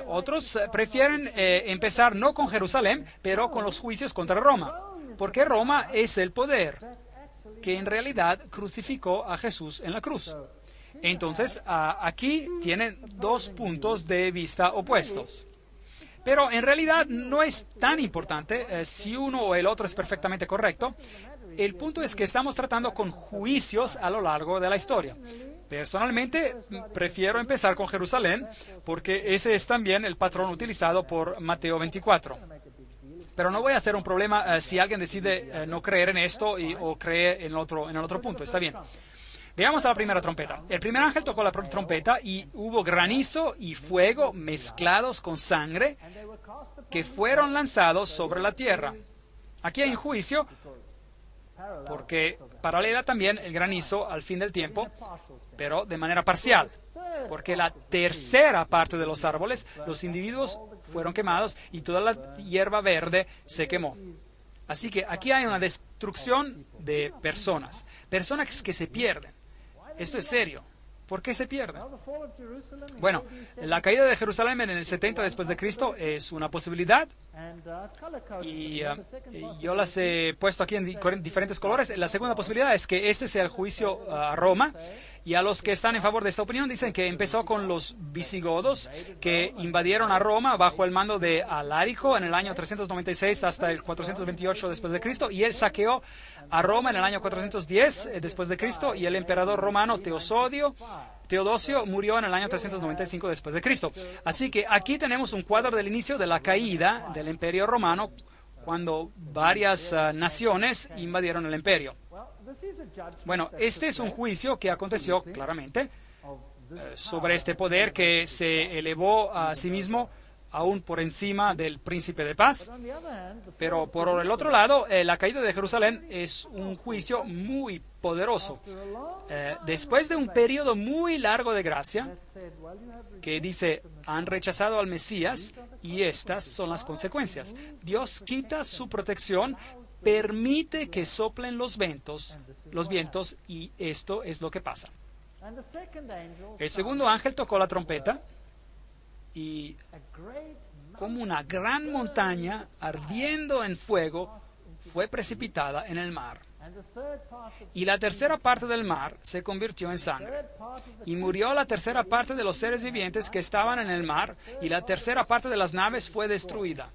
Speaker 1: Otros prefieren empezar no con Jerusalén, pero con los juicios contra Roma, porque Roma es el poder que en realidad crucificó a Jesús en la cruz. Entonces, aquí tienen dos puntos de vista opuestos. Pero en realidad no es tan importante si uno o el otro es perfectamente correcto. El punto es que estamos tratando con juicios a lo largo de la historia. Personalmente, prefiero empezar con Jerusalén, porque ese es también el patrón utilizado por Mateo 24. Pero no voy a hacer un problema si alguien decide no creer en esto o cree en el otro punto. Está bien. Veamos a la primera trompeta. El primer ángel tocó la trompeta y hubo granizo y fuego mezclados con sangre que fueron lanzados sobre la tierra. Aquí hay un juicio, porque paralela también el granizo al fin del tiempo, pero de manera parcial, porque la tercera parte de los árboles, los individuos fueron quemados y toda la hierba verde se quemó. Así que aquí hay una destrucción de personas que se pierden. Esto es serio. ¿Por qué se pierde? Bueno, la caída de Jerusalén en el 70 después de Cristo es una posibilidad y yo las he puesto aquí en diferentes colores. La segunda posibilidad es que este sea el juicio a Roma, y a los que están en favor de esta opinión dicen que empezó con los visigodos que invadieron a Roma bajo el mando de Alarico en el año 396 hasta el 428 después de Cristo, y él saqueó a Roma en el año 410 después de Cristo, y el emperador romano Teodosio murió en el año 395 después de Cristo. Así que aquí tenemos un cuadro del inicio de la caída del Imperio Romano, cuando varias naciones invadieron el imperio. Bueno, este es un juicio que aconteció claramente sobre este poder que se elevó a sí mismo aún por encima del príncipe de paz. Pero por el otro lado, la caída de Jerusalén es un juicio muy poderoso. Después de un periodo muy largo de gracia, que dice, han rechazado al Mesías y estas son las consecuencias. Dios quita su protección, permite que soplen los vientos y esto es lo que pasa. El segundo ángel tocó la trompeta y como una gran montaña ardiendo en fuego fue precipitada en el mar. Y la tercera parte del mar se convirtió en sangre. Y murió la tercera parte de los seres vivientes que estaban en el mar, y la tercera parte de las naves fue destruida.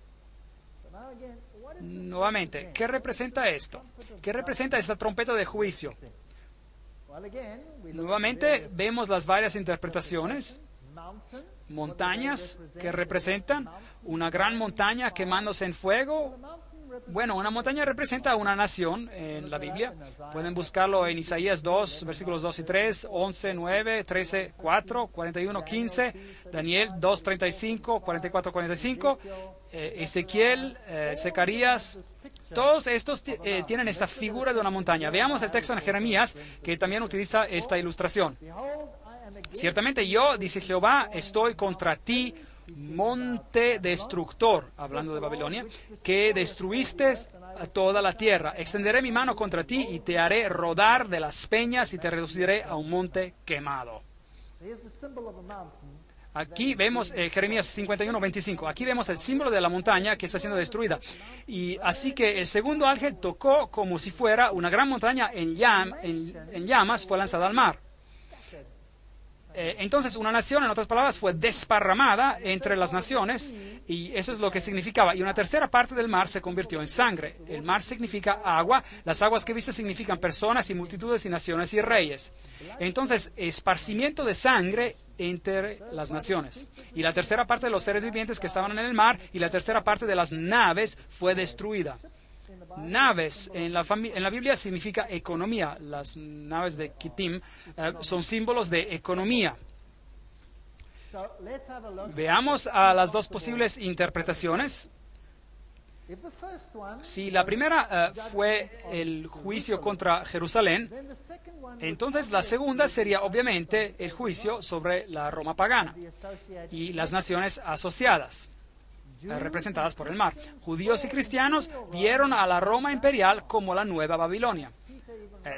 Speaker 1: Nuevamente, ¿qué representa esto? ¿Qué representa esta trompeta de juicio? Nuevamente vemos las varias interpretaciones. Montañas que representan una gran montaña quemándose en fuego. Bueno, una montaña representa una nación en la Biblia. Pueden buscarlo en Isaías 2, versículos 2 y 3, 11, 9, 13, 4, 41, 15, Daniel 2, 35, 44, 45, Ezequiel, Zacarías. Todos estos tienen esta figura de una montaña. Veamos el texto en Jeremías, que también utiliza esta ilustración. Ciertamente yo, dice Jehová, estoy contra ti, monte destructor, hablando de Babilonia, que destruiste a toda la tierra. Extenderé mi mano contra ti y te haré rodar de las peñas y te reduciré a un monte quemado. Aquí vemos Jeremías 51, 25. Aquí vemos el símbolo de la montaña que está siendo destruida. Y así que el segundo ángel tocó como si fuera una gran montaña en llamas, fue lanzada al mar. Entonces una nación, en otras palabras, fue desparramada entre las naciones y eso es lo que significaba. Y una tercera parte del mar se convirtió en sangre. El mar significa agua, las aguas que viste significan personas y multitudes y naciones y reyes. Entonces, esparcimiento de sangre entre las naciones. Y la tercera parte de los seres vivientes que estaban en el mar y la tercera parte de las naves fue destruida. Naves en la Biblia significa economía. Las naves de Kittim son símbolos de economía. Veamos a las dos posibles interpretaciones. Si la primera fue el juicio contra Jerusalén, entonces la segunda sería obviamente el juicio sobre la Roma pagana y las naciones asociadas, representadas por el mar. Judíos y cristianos vieron a la Roma imperial como la nueva Babilonia.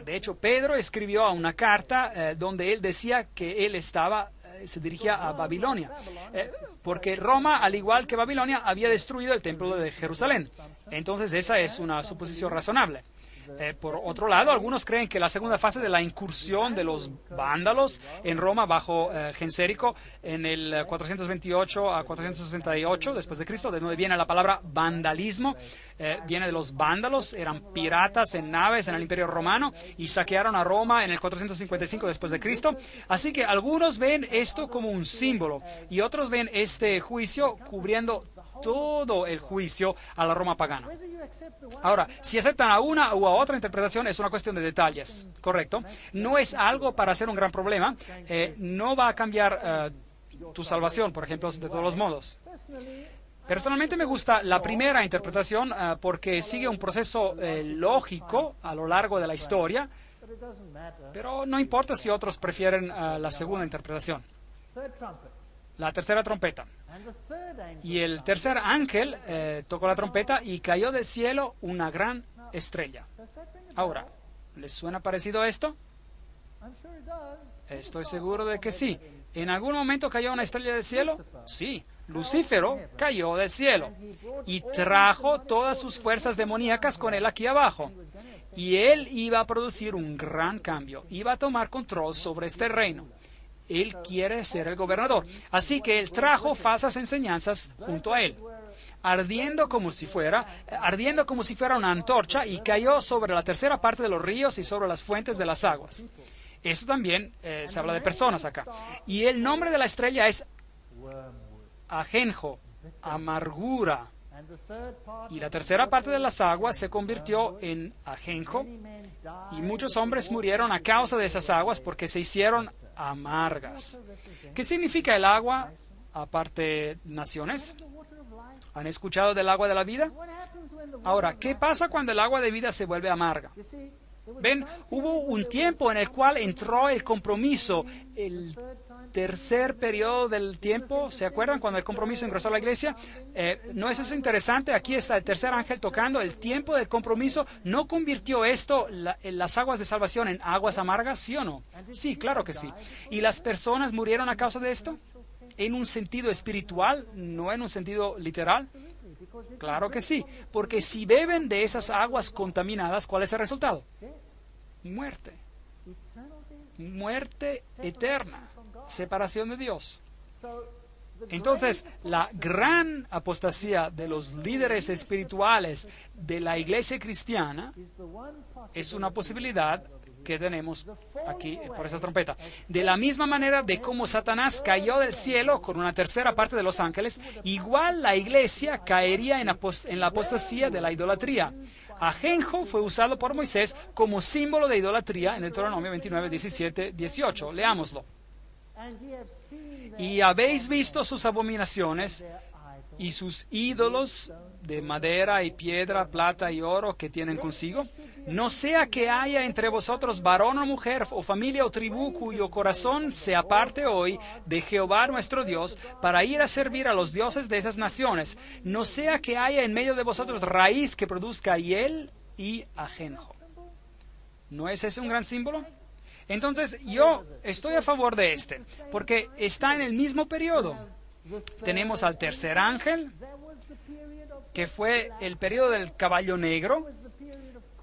Speaker 1: De hecho, Pedro escribió una carta donde él decía que él se dirigía a Babilonia, porque Roma, al igual que Babilonia, había destruido el templo de Jerusalén. Entonces, esa es una suposición razonable. Por otro lado, algunos creen que la segunda fase de la incursión de los vándalos en Roma bajo Gensérico en el 428 a 468 después de Cristo, de donde viene la palabra vandalismo, viene de los vándalos, eran piratas en naves en el Imperio Romano y saquearon a Roma en el 455 después de Cristo. Así que algunos ven esto como un símbolo y otros ven este juicio cubriendo todo el juicio a la Roma pagana. Ahora, si aceptan a una u a otra interpretación es una cuestión de detalles, ¿correcto? No es algo para hacer un gran problema, no va a cambiar tu salvación, por ejemplo, de todos los modos. Personalmente me gusta la primera interpretación porque sigue un proceso lógico a lo largo de la historia, pero no importa si otros prefieren la segunda interpretación. La tercera trompeta. Y el tercer ángel tocó la trompeta y cayó del cielo una gran estrella. Ahora, ¿les suena parecido a esto? Estoy seguro de que sí. ¿En algún momento cayó una estrella del cielo? Sí. Lucífero cayó del cielo y trajo todas sus fuerzas demoníacas con él aquí abajo. Y él iba a producir un gran cambio. Iba a tomar control sobre este reino. Él quiere ser el gobernador. Así que él trajo falsas enseñanzas junto a él, ardiendo como si fuera una antorcha, y cayó sobre la tercera parte de los ríos y sobre las fuentes de las aguas. Eso también se habla de personas acá. Y el nombre de la estrella es ajenjo, amargura. Y la tercera parte de las aguas se convirtió en ajenjo, y muchos hombres murieron a causa de esas aguas porque se hicieron amargas. ¿Qué significa el agua aparte naciones. ¿Han escuchado del agua de la vida? Ahora, ¿qué pasa cuando el agua de vida se vuelve amarga? Ven, hubo un tiempo en el cual entró el compromiso, el tercer periodo del tiempo. ¿Se acuerdan cuando el compromiso ingresó a la iglesia? ¿No es eso interesante? Aquí está el tercer ángel tocando. El tiempo del compromiso no convirtió esto, las aguas de salvación, en aguas amargas, ¿sí o no? Sí, claro que sí. ¿Y las personas murieron a causa de esto? ¿En un sentido espiritual, no en un sentido literal? Claro que sí, porque si beben de esas aguas contaminadas, ¿cuál es el resultado? Muerte. Muerte eterna. Separación de Dios. Entonces, la gran apostasía de los líderes espirituales de la iglesia cristiana es una posibilidad que tenemos aquí por esa trompeta. De la misma manera de cómo Satanás cayó del cielo con una tercera parte de los ángeles, igual la iglesia caería en la apostasía de la idolatría. Ajenjo fue usado por Moisés como símbolo de idolatría en Deuteronomio 29, 17, 18. Leámoslo. Y habéis visto sus abominaciones y sus ídolos de madera y piedra, plata y oro que tienen consigo. No sea que haya entre vosotros varón o mujer o familia o tribu cuyo corazón se aparte hoy de Jehová nuestro Dios para ir a servir a los dioses de esas naciones. No sea que haya en medio de vosotros raíz que produzca hiel y ajenjo. ¿No es ese un gran símbolo? Entonces, yo estoy a favor de este, porque está en el mismo periodo. Tenemos al tercer ángel, que fue el periodo del caballo negro,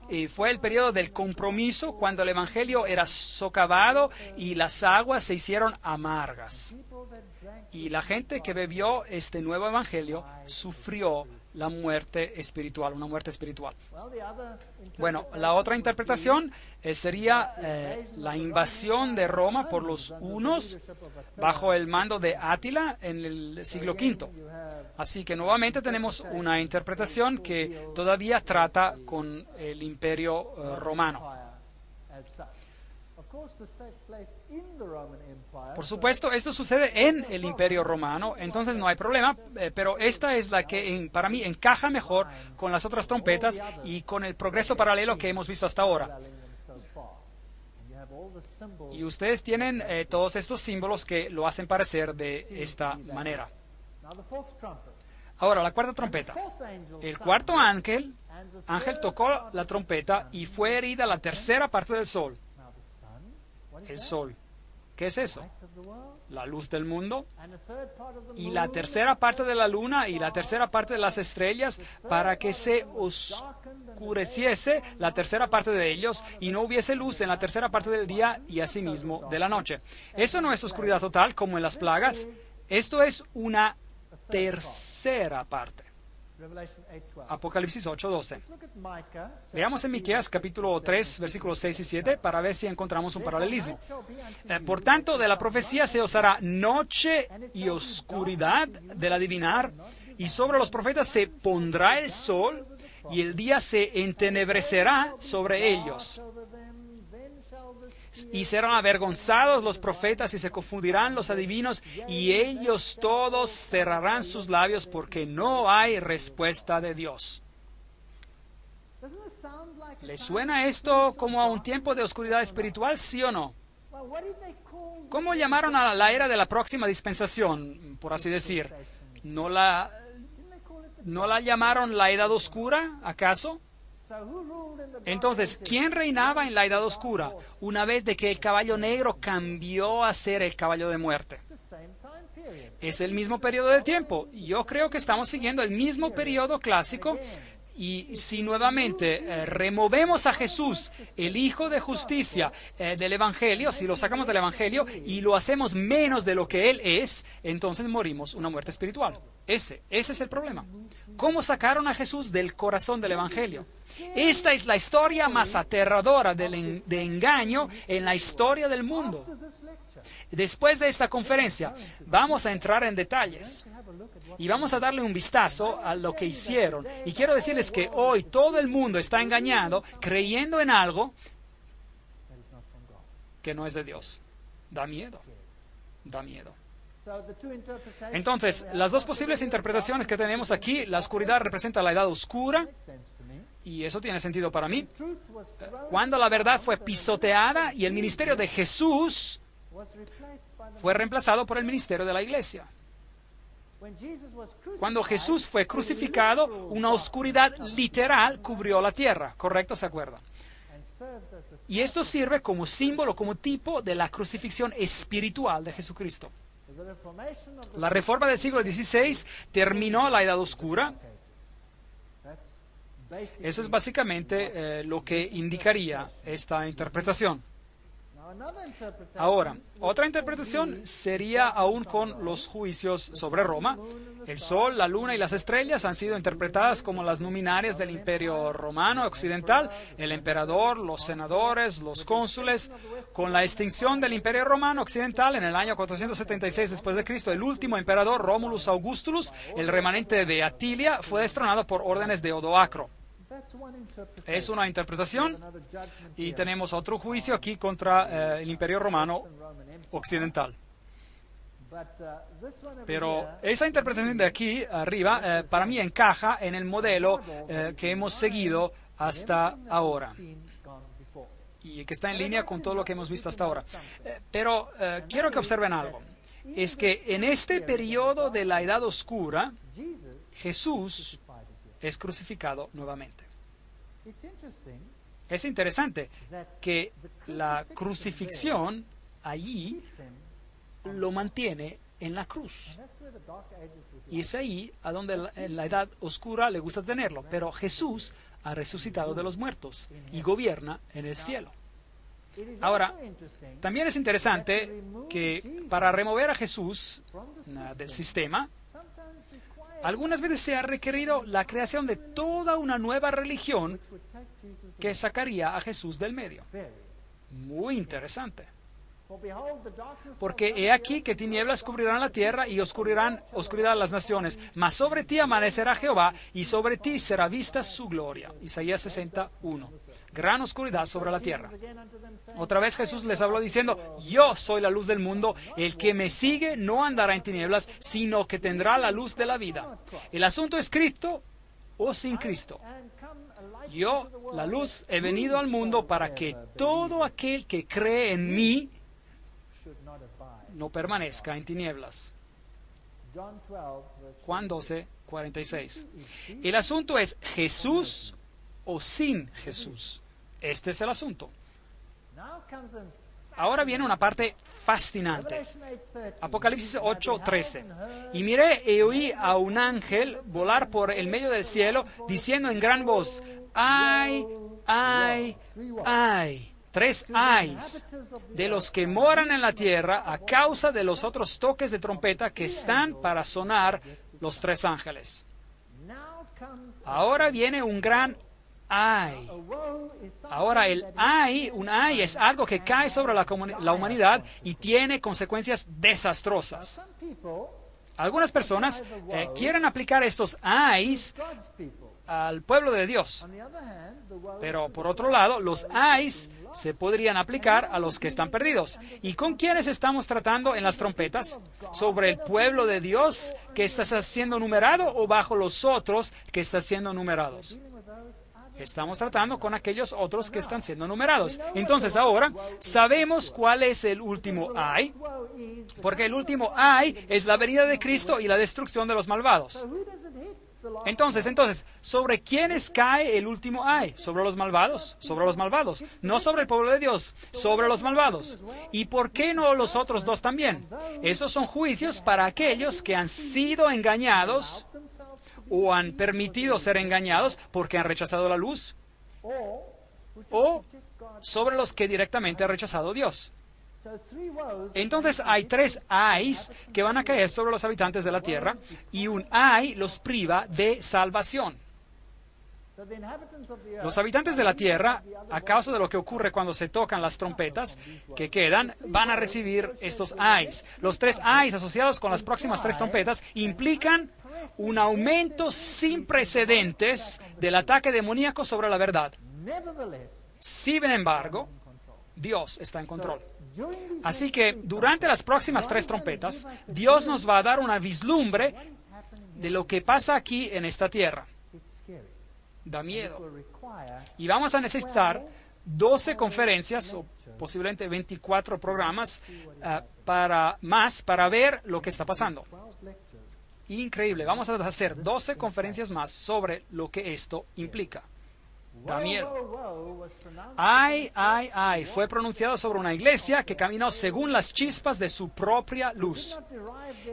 Speaker 1: y fue el periodo del compromiso, cuando el evangelio era socavado y las aguas se hicieron amargas. Y la gente que bebió este nuevo evangelio sufrió la muerte espiritual, una muerte espiritual. Bueno, la otra interpretación sería la invasión de Roma por los hunos bajo el mando de Átila en el siglo V. Así que nuevamente tenemos una interpretación que todavía trata con el imperio romano. Por supuesto, esto sucede en el Imperio Romano, entonces no hay problema, pero esta es la que para mí encaja mejor con las otras trompetas y con el progreso paralelo que hemos visto hasta ahora. Y ustedes tienen todos estos símbolos que lo hacen parecer de esta manera. Ahora, la cuarta trompeta. El cuarto ángel tocó la trompeta y fue herida la tercera parte del sol. El sol. ¿Qué es eso? La luz del mundo. Y la tercera parte de la luna y la tercera parte de las estrellas, para que se oscureciese la tercera parte de ellos y no hubiese luz en la tercera parte del día y asimismo de la noche. Eso no es oscuridad total como en las plagas. Esto es una tercera parte. Apocalipsis 8:12. Veamos en Miqueas capítulo 3, versículos 6 y 7, para ver si encontramos un paralelismo. Por tanto, de la profecía se os hará noche y oscuridad del adivinar, y sobre los profetas se pondrá el sol, y el día se entenebrecerá sobre ellos. Y serán avergonzados los profetas y se confundirán los adivinos, y ellos todos cerrarán sus labios porque no hay respuesta de Dios. ¿Le suena esto como a un tiempo de oscuridad espiritual, sí o no? ¿Cómo llamaron a la era de la próxima dispensación, por así decir? ¿No la llamaron la edad oscura, acaso? Entonces, ¿quién reinaba en la edad oscura una vez de que el caballo negro cambió a ser el caballo de muerte? Es el mismo periodo de tiempo. Yo creo que estamos siguiendo el mismo periodo clásico. Y si nuevamente removemos a Jesús, el Hijo de Justicia, del Evangelio, si lo sacamos del Evangelio y lo hacemos menos de lo que Él es, entonces morimos una muerte espiritual. Ese es el problema. ¿Cómo sacaron a Jesús del corazón del Evangelio? Esta es la historia más aterradora de engaño en la historia del mundo. Después de esta conferencia, vamos a entrar en detalles y vamos a darle un vistazo a lo que hicieron. Y quiero decirles que hoy todo el mundo está engañado, creyendo en algo que no es de Dios. Da miedo. Da miedo. Entonces, las dos posibles interpretaciones que tenemos aquí, la oscuridad representa la edad oscura, y eso tiene sentido para mí, cuando la verdad fue pisoteada y el ministerio de Jesús fue reemplazado por el ministerio de la iglesia. Cuando Jesús fue crucificado, una oscuridad literal cubrió la tierra, ¿correcto? ¿Se acuerdan? Y esto sirve como símbolo, como tipo de la crucifixión espiritual de Jesucristo. La reforma del siglo XVI terminó la edad oscura. Eso es básicamente lo que indicaría esta interpretación. Ahora, otra interpretación sería aún con los juicios sobre Roma. El sol, la luna y las estrellas han sido interpretadas como las luminarias del Imperio Romano Occidental, el emperador, los senadores, los cónsules. Con la extinción del Imperio Romano Occidental en el año 476 después de Cristo, el último emperador, Romulus Augustulus, el remanente de Atilia, fue destronado por órdenes de Odoacro. Es una interpretación, y tenemos otro juicio aquí contra el Imperio Romano Occidental. Pero esa interpretación de aquí arriba para mí encaja en el modelo que hemos seguido hasta ahora y que está en línea con todo lo que hemos visto hasta ahora. Pero quiero que observen algo. Es que en este periodo de la Edad Oscura, Jesús es crucificado nuevamente. Es interesante que la crucifixión allí lo mantiene en la cruz. Y es ahí a donde la Edad Oscura le gusta tenerlo. Pero Jesús ha resucitado de los muertos y gobierna en el cielo. Ahora, también es interesante que para remover a Jesús del sistema, algunas veces se ha requerido la creación de toda una nueva religión que sacaría a Jesús del medio. Muy interesante. Porque he aquí que tinieblas cubrirán la tierra y oscuridad las naciones. Mas sobre ti amanecerá Jehová y sobre ti será vista su gloria. Isaías 61. Gran oscuridad sobre la tierra. Otra vez Jesús les habló diciendo, yo soy la luz del mundo, el que me sigue no andará en tinieblas, sino que tendrá la luz de la vida. El asunto es Cristo o sin Cristo. Yo, la luz, he venido al mundo para que todo aquel que cree en mí no permanezca en tinieblas. Juan 12, 46. El asunto es Jesús o sin Jesús. Este es el asunto. Ahora viene una parte fascinante. Apocalipsis 8:13. Y miré y oí a un ángel volar por el medio del cielo, diciendo en gran voz, ¡ay, ay, ay! 3 ayes de los que moran en la tierra a causa de los otros toques de trompeta que están para sonar los 3 ángeles. Ahora viene un gran ay. Ahora un ay es algo que cae sobre la humanidad y tiene consecuencias desastrosas. Algunas personas quieren aplicar estos ayes al pueblo de Dios. Pero por otro lado, los ayes se podrían aplicar a los que están perdidos. ¿Y con quiénes estamos tratando en las trompetas? ¿Sobre el pueblo de Dios que está siendo numerado o bajo los otros que están siendo numerados? Estamos tratando con aquellos otros que están siendo numerados. Entonces ahora sabemos cuál es el último ay, porque el último ay es la venida de Cristo y la destrucción de los malvados. Entonces, ¿sobre quiénes cae el último ay? ¿Sobre los malvados? Sobre los malvados. No sobre el pueblo de Dios, sobre los malvados. ¿Y por qué no los otros dos también? Estos son juicios para aquellos que han sido engañados o han permitido ser engañados porque han rechazado la luz, o sobre los que directamente han rechazado a Dios. Entonces hay 3 ayes que van a caer sobre los habitantes de la tierra, y un ay los priva de salvación. Los habitantes de la tierra, a causa de lo que ocurre cuando se tocan las trompetas que quedan, van a recibir estos ayes. Los 3 ayes asociados con las próximas 3 trompetas implican un aumento sin precedentes del ataque demoníaco sobre la verdad. Sin embargo, Dios está en control. Así que durante las próximas 3 trompetas, Dios nos va a dar una vislumbre de lo que pasa aquí en esta tierra. Da miedo. Y vamos a necesitar 12 conferencias o posiblemente 24 programas para ver lo que está pasando. Increíble. Vamos a hacer 12 conferencias más sobre lo que esto implica. Da miedo. Ay, ay, ay, fue pronunciado sobre una iglesia que caminó según las chispas de su propia luz,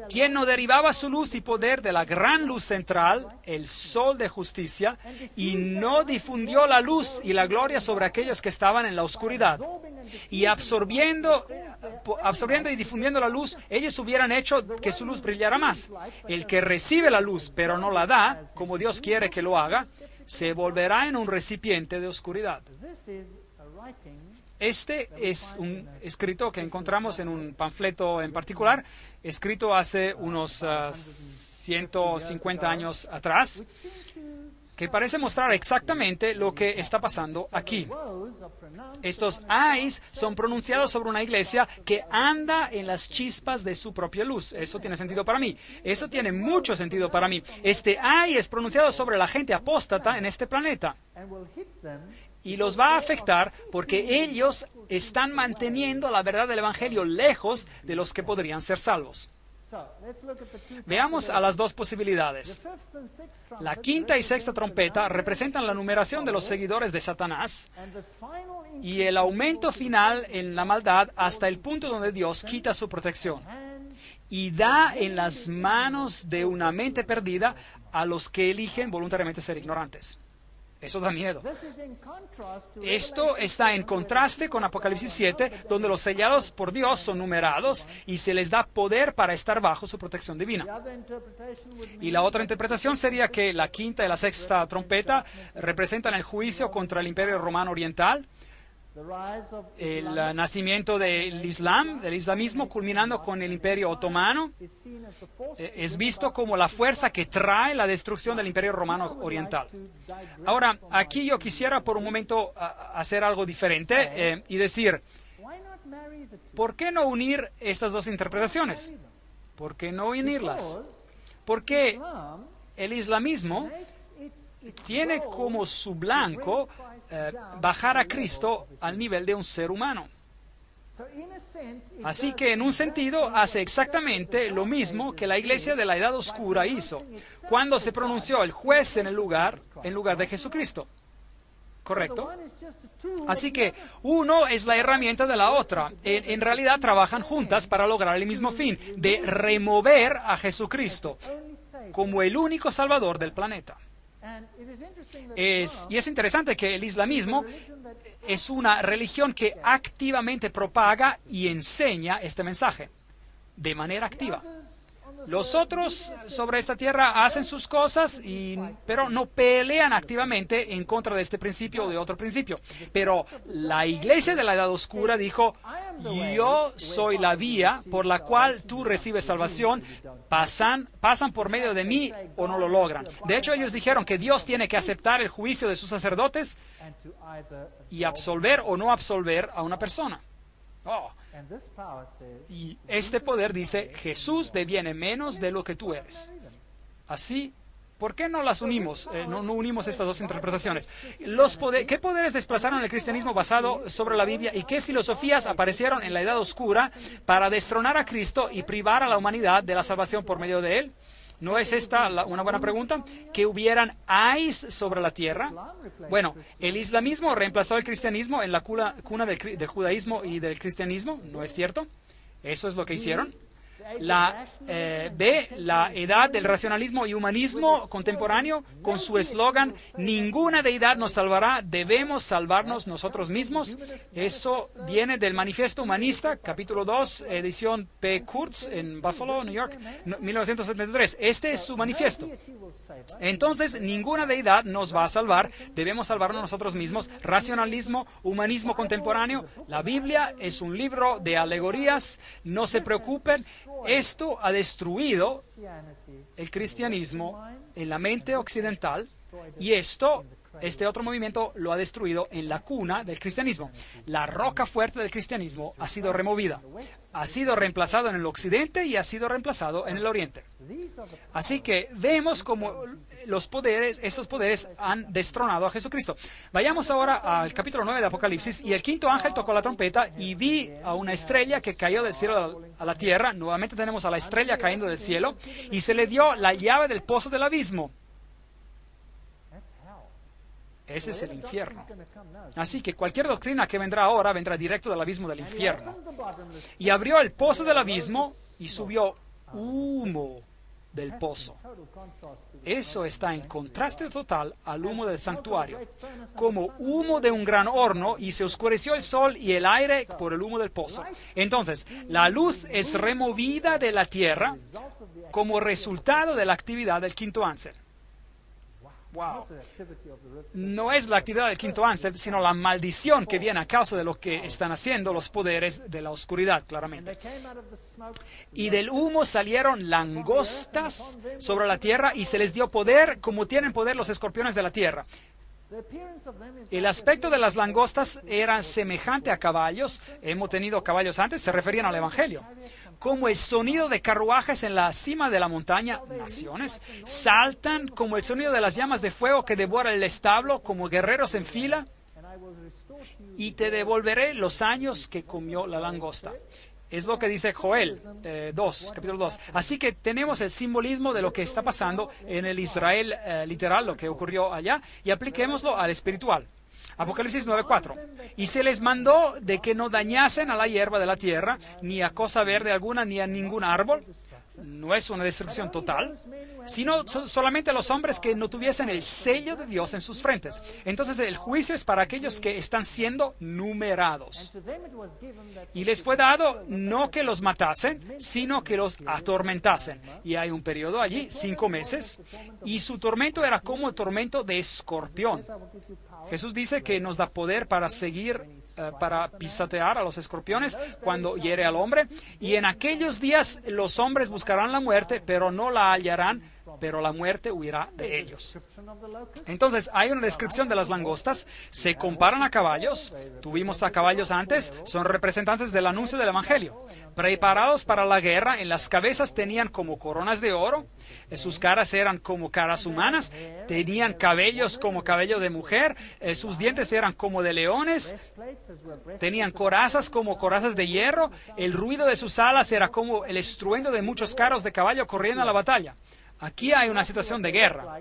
Speaker 1: quien no derivaba su luz y poder de la gran luz central, el sol de justicia, y no difundió la luz y la gloria sobre aquellos que estaban en la oscuridad. Y absorbiendo y difundiendo la luz, ellos hubieran hecho que su luz brillara más. El que recibe la luz, pero no la da, como Dios quiere que lo haga, se volverá en un recipiente de oscuridad. Este es un escrito que encontramos en un panfleto en particular, escrito hace unos 150 años atrás, que parece mostrar exactamente lo que está pasando aquí. Estos ayes son pronunciados sobre una iglesia que anda en las chispas de su propia luz. Eso tiene sentido para mí. Eso tiene mucho sentido para mí. Este ay es pronunciado sobre la gente apóstata en este planeta. Y los va a afectar porque ellos están manteniendo la verdad del Evangelio lejos de los que podrían ser salvos. Veamos a las 2 posibilidades. La 5ª y 6ª trompeta representan la numeración de los seguidores de Satanás y el aumento final en la maldad hasta el punto donde Dios quita su protección y da en las manos de una mente perdida a los que eligen voluntariamente ser ignorantes. Eso da miedo. Esto está en contraste con Apocalipsis 7, donde los sellados por Dios son numerados y se les da poder para estar bajo su protección divina. Y la otra interpretación sería que la 5ª y la 6ª trompeta representan el juicio contra el Imperio Romano Oriental, el nacimiento del Islam, del islamismo, culminando con el Imperio Otomano, es visto como la fuerza que trae la destrucción del Imperio Romano Oriental. Ahora, aquí yo quisiera por un momento hacer algo diferente y decir, ¿por qué no unir estas 2 interpretaciones? ¿Por qué no unirlas? Porque el islamismo tiene como su blanco bajar a Cristo al nivel de un ser humano. Así que en un sentido hace exactamente lo mismo que la iglesia de la Edad Oscura hizo cuando se pronunció el juez en lugar de Jesucristo. ¿Correcto? Así que uno es la herramienta de la otra. En realidad trabajan juntas para lograr el mismo fin, de remover a Jesucristo como el único salvador del planeta. Y es interesante que el islamismo es una religión que activamente propaga y enseña este mensaje de manera activa. Los otros sobre esta tierra hacen sus cosas, pero no pelean activamente en contra de este principio o de otro principio. Pero la iglesia de la Edad Oscura dijo, yo soy la vía por la cual tú recibes salvación, pasan por medio de mí o no lo logran. De hecho, ellos dijeron que Dios tiene que aceptar el juicio de sus sacerdotes y absolver o no absolver a una persona. Y este poder dice, Jesús deviene menos de lo que tú eres. Así, ¿por qué no las unimos? No unimos estas 2 interpretaciones. ¿Qué poderes desplazaron el cristianismo basado sobre la Biblia y qué filosofías aparecieron en la Edad Oscura para destronar a Cristo y privar a la humanidad de la salvación por medio de Él? ¿No es esta una buena pregunta? ¿Que hubieran ayes sobre la tierra? Bueno, ¿el islamismo reemplazó al cristianismo en la cuna del judaísmo y del cristianismo? ¿No es cierto? ¿Eso es lo que hicieron? La edad del racionalismo y humanismo contemporáneo, con su eslogan, ninguna deidad nos salvará, debemos salvarnos nosotros mismos. Eso viene del Manifiesto Humanista, capítulo 2, edición P. Kurtz, en Buffalo, New York, 1973. Este es su manifiesto. Entonces, ninguna deidad nos va a salvar, debemos salvarnos nosotros mismos. Racionalismo, humanismo contemporáneo, la Biblia es un libro de alegorías, no se preocupen. Esto ha destruido el cristianismo en la mente occidental y esto este otro movimiento lo ha destruido en la cuna del cristianismo. La roca fuerte del cristianismo ha sido removida. Ha sido reemplazado en el occidente y ha sido reemplazado en el oriente. Así que vemos cómo esos poderes han destronado a Jesucristo. Vayamos ahora al capítulo 9 de Apocalipsis. Y el quinto ángel tocó la trompeta y vi a una estrella que cayó del cielo a la tierra. Nuevamente tenemos a la estrella cayendo del cielo. Y se le dio la llave del pozo del abismo. Ese es el infierno. Así que cualquier doctrina que vendrá ahora vendrá directo del abismo del infierno. Y abrió el pozo del abismo y subió humo del pozo. Eso está en contraste total al humo del santuario, como humo de un gran horno, y se oscureció el sol y el aire por el humo del pozo. Entonces, la luz es removida de la tierra como resultado de la actividad del quinto ángel. Wow. No es la actividad del quinto ángel, sino la maldición que viene a causa de lo que están haciendo los poderes de la oscuridad, claramente. Y del humo salieron langostas sobre la tierra y se les dio poder como tienen poder los escorpiones de la tierra. El aspecto de las langostas era semejante a caballos. Hemos tenido caballos antes, se referían al Evangelio. Como el sonido de carruajes en la cima de la montaña, naciones saltan como el sonido de las llamas de fuego que devora el establo, como guerreros en fila, y te devolveré los años que comió la langosta. Es lo que dice Joel 2, capítulo 2. Así que tenemos el simbolismo de lo que está pasando en el Israel literal, lo que ocurrió allá, y apliquémoslo al espiritual. Apocalipsis 9:4. Y se les mandó de que no dañasen a la hierba de la tierra, ni a cosa verde alguna, ni a ningún árbol. No es una destrucción total, sino solamente a los hombres que no tuviesen el sello de Dios en sus frentes. Entonces el juicio es para aquellos que están siendo numerados. Y les fue dado no que los matasen, sino que los atormentasen. Y hay un periodo allí, 5 meses, y su tormento era como el tormento de escorpión. Jesús dice que nos da poder para seguir, para pisotear a los escorpiones cuando hiere al hombre. Y en aquellos días los hombres buscarán la muerte, pero no la hallarán, pero la muerte huirá de ellos. Entonces, hay una descripción de las langostas. Se comparan a caballos. Tuvimos a caballos antes. Son representantes del anuncio del Evangelio. Preparados para la guerra, en las cabezas tenían como coronas de oro. Sus caras eran como caras humanas. Tenían cabellos como cabello de mujer. Sus dientes eran como de leones. Tenían corazas como corazas de hierro. El ruido de sus alas era como el estruendo de muchos carros de caballo corriendo a la batalla. Aquí hay una situación de guerra.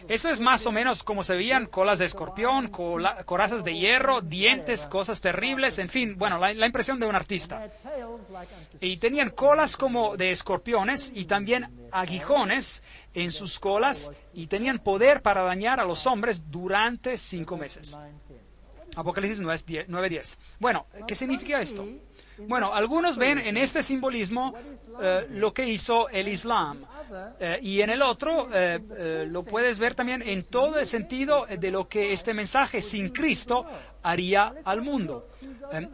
Speaker 1: Eso es más o menos como se veían colas de escorpión, corazas de hierro, dientes, cosas terribles, en fin, bueno, la impresión de un artista. Y tenían colas como de escorpiones y también aguijones en sus colas y tenían poder para dañar a los hombres durante 5 meses. Apocalipsis 9:10. Bueno, ¿qué significa esto? Bueno, algunos ven en este simbolismo lo que hizo el Islam, y en el otro lo puedes ver también en todo el sentido de lo que este mensaje sin Cristo haría al mundo.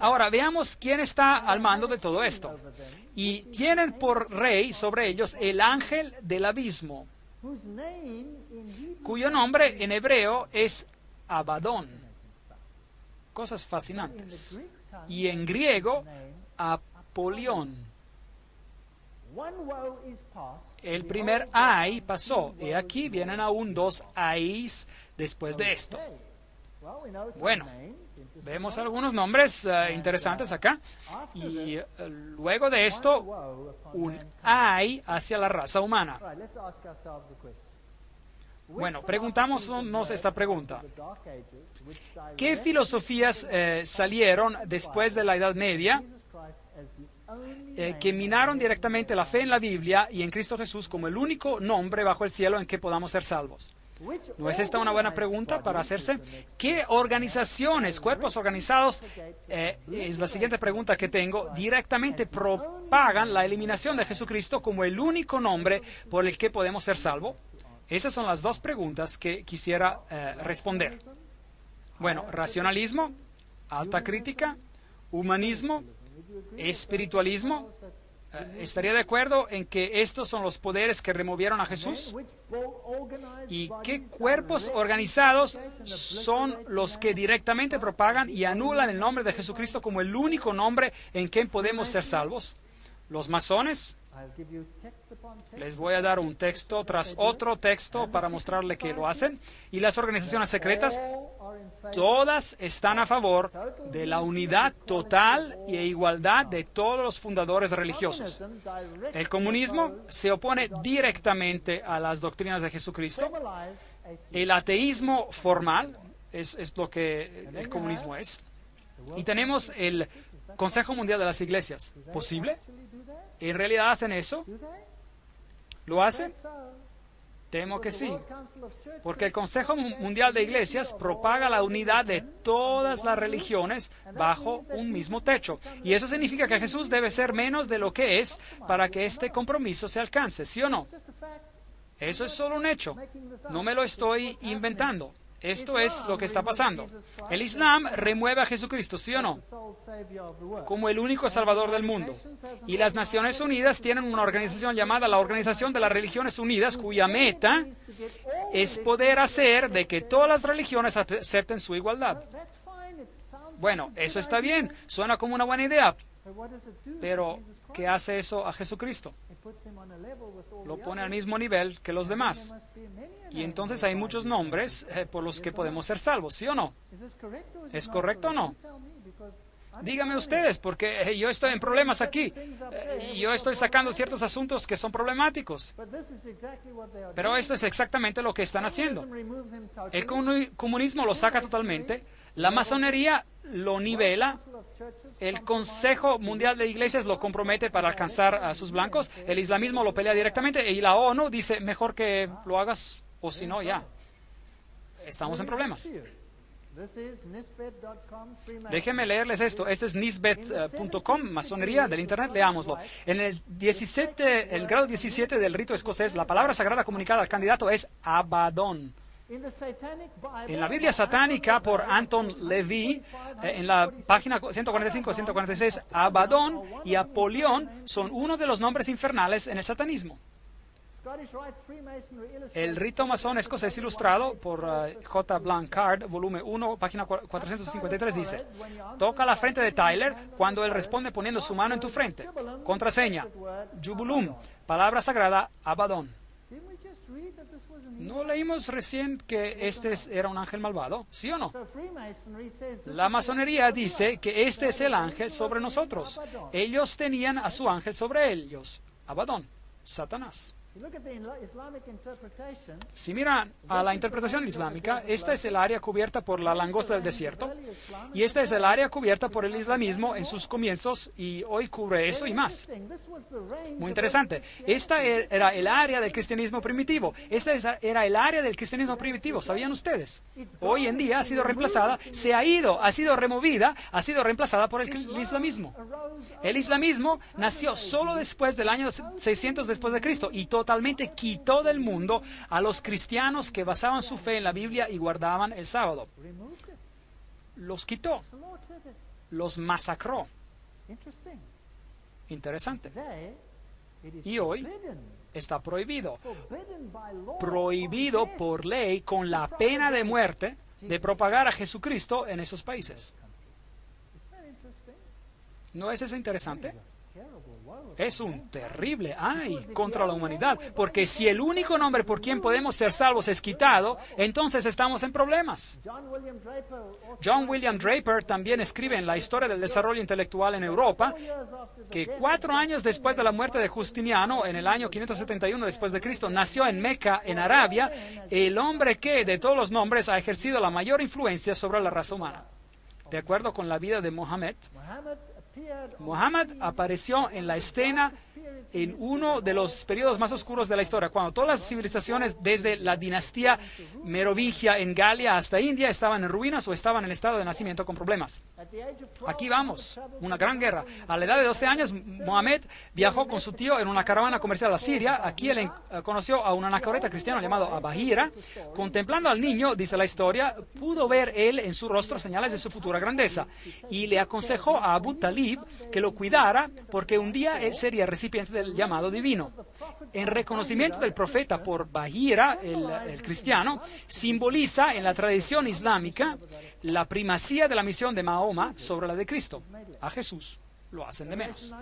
Speaker 1: Ahora, veamos quién está al mando de todo esto. Y tienen por rey sobre ellos el ángel del abismo, cuyo nombre en hebreo es Abadón. Cosas fascinantes. Y en griego, Apolión. El primer ay pasó, y aquí vienen aún 2 ayes después de esto. Bueno, vemos algunos nombres interesantes acá, y luego de esto, un ay hacia la raza humana. Bueno, preguntámonos esta pregunta. ¿Qué filosofías salieron después de la Edad Media que minaron directamente la fe en la Biblia y en Cristo Jesús como el único nombre bajo el cielo en que podamos ser salvos? ¿No es esta una buena pregunta para hacerse? ¿Qué organizaciones, cuerpos organizados, es la siguiente pregunta que tengo, directamente propagan la eliminación de Jesucristo como el único nombre por el que podemos ser salvos? Esas son las 2 preguntas que quisiera responder. Bueno, racionalismo, alta crítica, humanismo, espiritualismo, ¿Estaría de acuerdo en que estos son los poderes que removieron a Jesús? ¿Y qué cuerpos organizados son los que directamente propagan y anulan el nombre de Jesucristo como el único nombre en quien podemos ser salvos? ¿Los masones? Les voy a dar un texto tras otro texto para mostrarle que lo hacen. Y las organizaciones secretas, todas están a favor de la unidad total e igualdad de todos los fundadores religiosos. El comunismo se opone directamente a las doctrinas de Jesucristo. El ateísmo formal es lo que el comunismo es. Y tenemos el Consejo Mundial de las Iglesias. ¿Posible? ¿En realidad hacen eso? ¿Lo hacen? Temo que sí, porque el Consejo Mundial de Iglesias propaga la unidad de todas las religiones bajo un mismo techo. Y eso significa que Jesús debe ser menos de lo que es para que este compromiso se alcance, ¿sí o no? Eso es solo un hecho. No me lo estoy inventando. Esto es lo que está pasando. El Islam remueve a Jesucristo, ¿sí o no? Como el único Salvador del mundo. Y las Naciones Unidas tienen una organización llamada la Organización de las Religiones Unidas, cuya meta es poder hacer de que todas las religiones acepten su igualdad. Bueno, eso está bien, suena como una buena idea, pero ¿qué hace eso a Jesucristo? Lo pone al mismo nivel que los demás. Y entonces hay muchos nombres por los que podemos ser salvos, ¿sí o no? ¿Es correcto o no? Díganme ustedes, porque yo estoy en problemas aquí. Yo estoy sacando ciertos asuntos que son problemáticos. Pero esto es exactamente lo que están haciendo. El comunismo lo saca totalmente. La masonería lo nivela. El Consejo Mundial de Iglesias lo compromete para alcanzar a sus blancos. El islamismo lo pelea directamente. Y la ONU dice, mejor que lo hagas, o si no, ya. Estamos en problemas. Déjenme leerles esto. Este es nisbet.com, masonería del Internet. Leámoslo. En el grado 17 del rito escocés, la palabra sagrada comunicada al candidato es Abaddon. En la Biblia satánica por Anton LaVey, en la página 145-146, Abaddon y Apolión son uno de los nombres infernales en el satanismo. El rito masón escocés ilustrado por J. Blanchard, volumen 1, página 453, dice: toca la frente de Tyler cuando él responde poniendo su mano en tu frente. Contraseña, Jubulum, palabra sagrada, Abaddon. ¿No leímos recién que este era un ángel malvado? ¿Sí o no? La masonería dice que este es el ángel sobre nosotros. Ellos tenían a su ángel sobre ellos. Abaddon, Satanás. Si miran a la interpretación islámica, esta es el área cubierta por la langosta del desierto, y esta es el área cubierta por el islamismo en sus comienzos, y hoy cubre eso y más. Muy interesante. Esta era el área del cristianismo primitivo. Esta era el área del cristianismo primitivo. ¿Sabían ustedes? Hoy en día ha sido reemplazada, ha sido removida, ha sido reemplazada por el islamismo. El islamismo nació solo después del año 600 después de Cristo, y totalmente quitó del mundo a los cristianos que basaban su fe en la Biblia y guardaban el sábado. Los quitó, los masacró. Interesante. Y hoy está prohibido por ley con la pena de muerte de propagar a Jesucristo en esos países. ¿No es eso interesante? Es un terrible contra la humanidad, porque si el único nombre por quien podemos ser salvos es quitado, entonces estamos en problemas. John William Draper también escribe en la historia del desarrollo intelectual en Europa que 4 años después de la muerte de Justiniano, en el año 571 después de Cristo, nació en Meca, en Arabia, el hombre que de todos los nombres ha ejercido la mayor influencia sobre la raza humana. De acuerdo con la vida de Mohammed, Muhammad apareció en la escena en uno de los periodos más oscuros de la historia, cuando todas las civilizaciones desde la dinastía merovingia en Galia hasta India estaban en ruinas o estaban en estado de nacimiento con problemas. Aquí vamos, una gran guerra. A la edad de 12 años, Mohammed viajó con su tío en una caravana comercial a Siria. Aquí él conoció a un anacoreta cristiano llamado Abahira. Contemplando al niño, dice la historia, pudo ver él en su rostro señales de su futura grandeza, y le aconsejó a Abu Talib Talib que lo cuidara porque un día él sería recipiente del llamado divino. En reconocimiento del profeta por Bahira, el cristiano, simboliza en la tradición islámica la primacía de la misión de Mahoma sobre la de Cristo. A Jesús lo hacen de menos.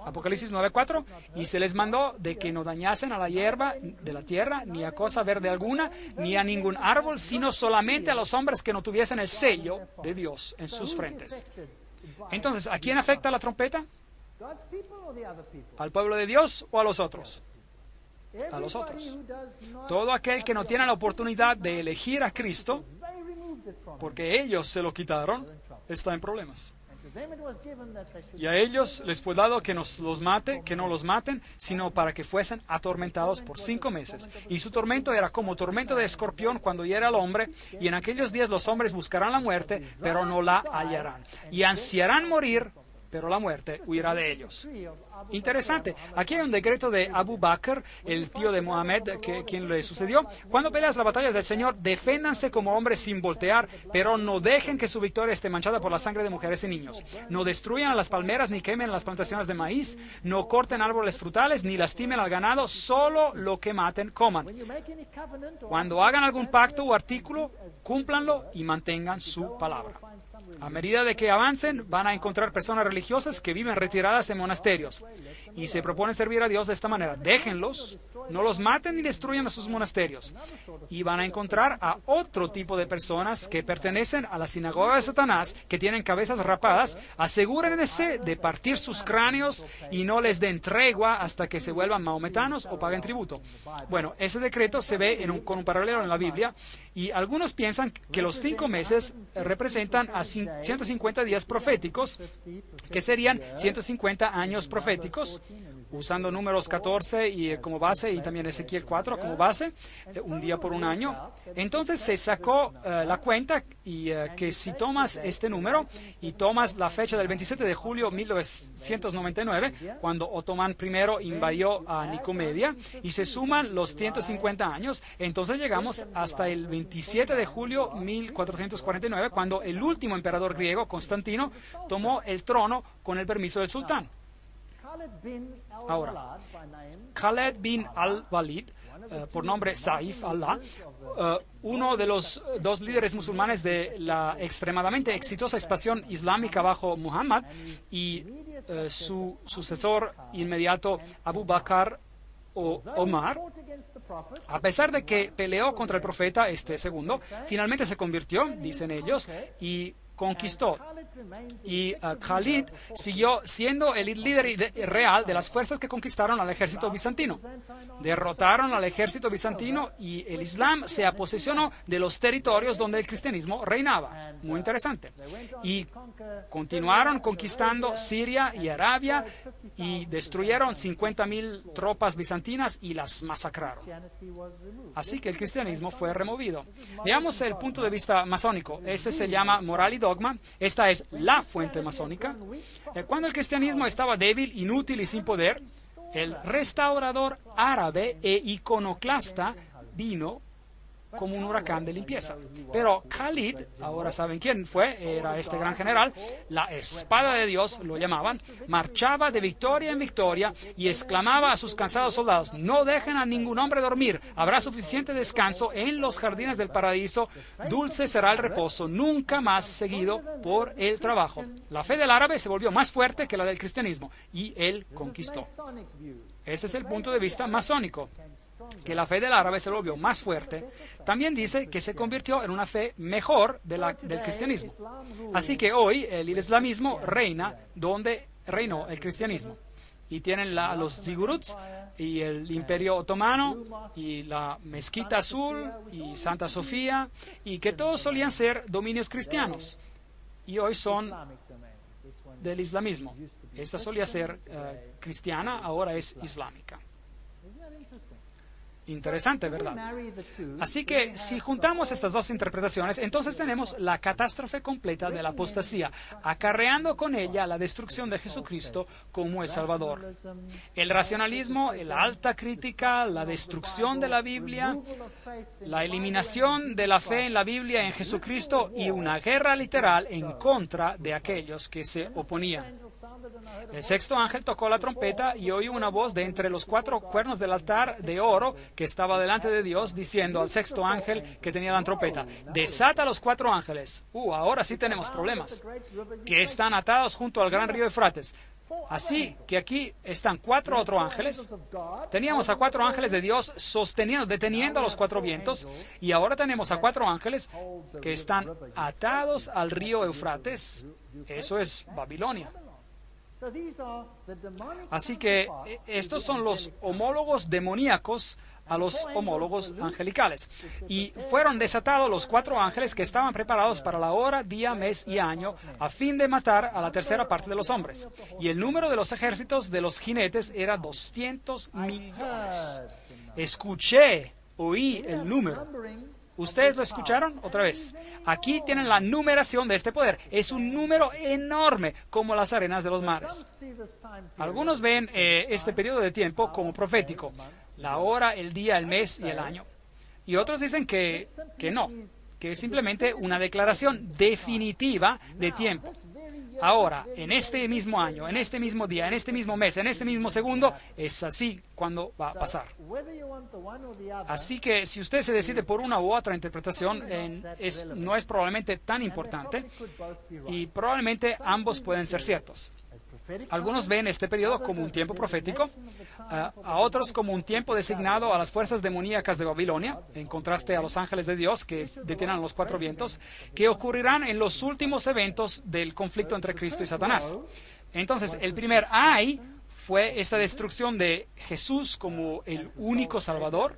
Speaker 1: Apocalipsis 9:4, y se les mandó de que no dañasen a la hierba de la tierra, ni a cosa verde alguna, ni a ningún árbol, sino solamente a los hombres que no tuviesen el sello de Dios en sus frentes. Entonces, ¿a quién afecta la trompeta? ¿Al pueblo de Dios o a los otros? A los otros. Todo aquel que no tiene la oportunidad de elegir a Cristo, porque ellos se lo quitaron, está en problemas. Y a ellos les fue dado que no los maten, sino para que fuesen atormentados por 5 meses. Y su tormento era como tormento de escorpión cuando hiere al hombre, y en aquellos días los hombres buscarán la muerte, pero no la hallarán. Y ansiarán morir, pero la muerte huirá de ellos. Interesante. Aquí hay un decreto de Abu Bakr, el tío de Mohammed, quien le sucedió. Cuando peleas la batalla del Señor, deféndanse como hombres sin voltear, pero no dejen que su victoria esté manchada por la sangre de mujeres y niños. No destruyan a las palmeras ni quemen las plantaciones de maíz, no corten árboles frutales ni lastimen al ganado, solo lo que maten coman. Cuando hagan algún pacto o artículo, cúmplanlo y mantengan su palabra. A medida de que avancen, van a encontrar personas religiosas que viven retiradas en monasterios y se proponen servir a Dios de esta manera. Déjenlos, no los maten ni destruyan a sus monasterios. Y van a encontrar a otro tipo de personas que pertenecen a la sinagoga de Satanás, que tienen cabezas rapadas. Asegúrense de partir sus cráneos y no les den tregua hasta que se vuelvan mahometanos o paguen tributo. Bueno, ese decreto se ve con un paralelo en la Biblia, y algunos piensan que los 5 meses representan a 150 días proféticos, que serían 150 años proféticos, usando números 14 como base y también Ezequiel 4 como base, un día por un año. Entonces se sacó la cuenta y que si tomas este número y tomas la fecha del 27 de julio de 1999, cuando Otomán I invadió a Nicomedia, y se suman los 150 años, entonces llegamos hasta el 27 de julio 1449, cuando el último emperador griego, Constantino, tomó el trono con el permiso del sultán. Ahora, Khaled bin al-Walid, por nombre Saif Allah, uno de los 2 líderes musulmanes de la extremadamente exitosa expansión islámica bajo Muhammad, y su sucesor inmediato Abu Bakr o Omar, a pesar de que peleó contra el profeta segundo, finalmente se convirtió, dicen ellos, y conquistó. Y Khalid siguió siendo el líder real de las fuerzas que conquistaron al ejército bizantino. Derrotaron al ejército bizantino y el Islam se posesionó de los territorios donde el cristianismo reinaba. Muy interesante. Y continuaron conquistando Siria y Arabia y destruyeron 50,000 tropas bizantinas y las masacraron. Así que el cristianismo fue removido. Veamos el punto de vista masónico. Este se llama Moral y Dogma. Esta es la fuente masónica. Cuando el cristianismo estaba débil, inútil y sin poder, el restaurador árabe e iconoclasta vino como un huracán de limpieza. Pero Khalid, ahora saben quién fue, era este gran general, la espada de Dios lo llamaban, marchaba de victoria en victoria y exclamaba a sus cansados soldados: no dejen a ningún hombre dormir, habrá suficiente descanso en los jardines del paraíso, dulce será el reposo, nunca más seguido por el trabajo. La fe del árabe se volvió más fuerte que la del cristianismo y él conquistó. Este es el punto de vista masónico, que la fe del árabe se volvió más fuerte. También dice que se convirtió en una fe mejor del cristianismo. Así que hoy el islamismo reina donde reinó el cristianismo. Y tienen los ziguruts y el Imperio Otomano y la Mezquita Azul y Santa Sofía, y que todos solían ser dominios cristianos. Y hoy son del islamismo. Esta solía ser cristiana, ahora es islámica. Interesante, ¿verdad? Así que si juntamos estas dos interpretaciones, entonces tenemos la catástrofe completa de la apostasía, acarreando con ella la destrucción de Jesucristo como el Salvador. El racionalismo, la alta crítica, la destrucción de la Biblia, la eliminación de la fe en la Biblia en Jesucristo y una guerra literal en contra de aquellos que se oponían. El sexto ángel tocó la trompeta y oí una voz de entre los 4 cuernos del altar de oro que estaba delante de Dios, diciendo al sexto ángel que tenía la trompeta: desata los 4 ángeles. Ahora sí tenemos problemas, que están atados junto al gran río Eufrates. Así que aquí están 4 otros ángeles. Teníamos a 4 ángeles de Dios deteniendo a los 4 vientos, y ahora tenemos a 4 ángeles que están atados al río Eufrates. Eso es Babilonia. Así que estos son los homólogos demoníacos a los homólogos angelicales. Y fueron desatados los 4 ángeles que estaban preparados para la hora, día, mes y año, a fin de matar a la tercera parte de los hombres. Y el número de los ejércitos de los jinetes era 200 millones. Oí el número. ¿Ustedes lo escucharon? Otra vez. Aquí tienen la numeración de este poder. Es un número enorme, como las arenas de los mares. Algunos ven este periodo de tiempo como profético: la hora, el día, el mes y el año. Y otros dicen que no, que es simplemente una declaración definitiva de tiempo. Ahora, en este mismo año, en este mismo día, en este mismo mes, en este mismo segundo, es así cuando va a pasar. Así que si usted se decide por una u otra interpretación, no es probablemente tan importante, y probablemente ambos pueden ser ciertos. Algunos ven este periodo como un tiempo profético, a otros como un tiempo designado a las fuerzas demoníacas de Babilonia, en contraste a los ángeles de Dios que detienen los 4 vientos, que ocurrirán en los últimos eventos del conflicto entre Cristo y Satanás. Entonces, el primer ay fue esta destrucción de Jesús como el único Salvador.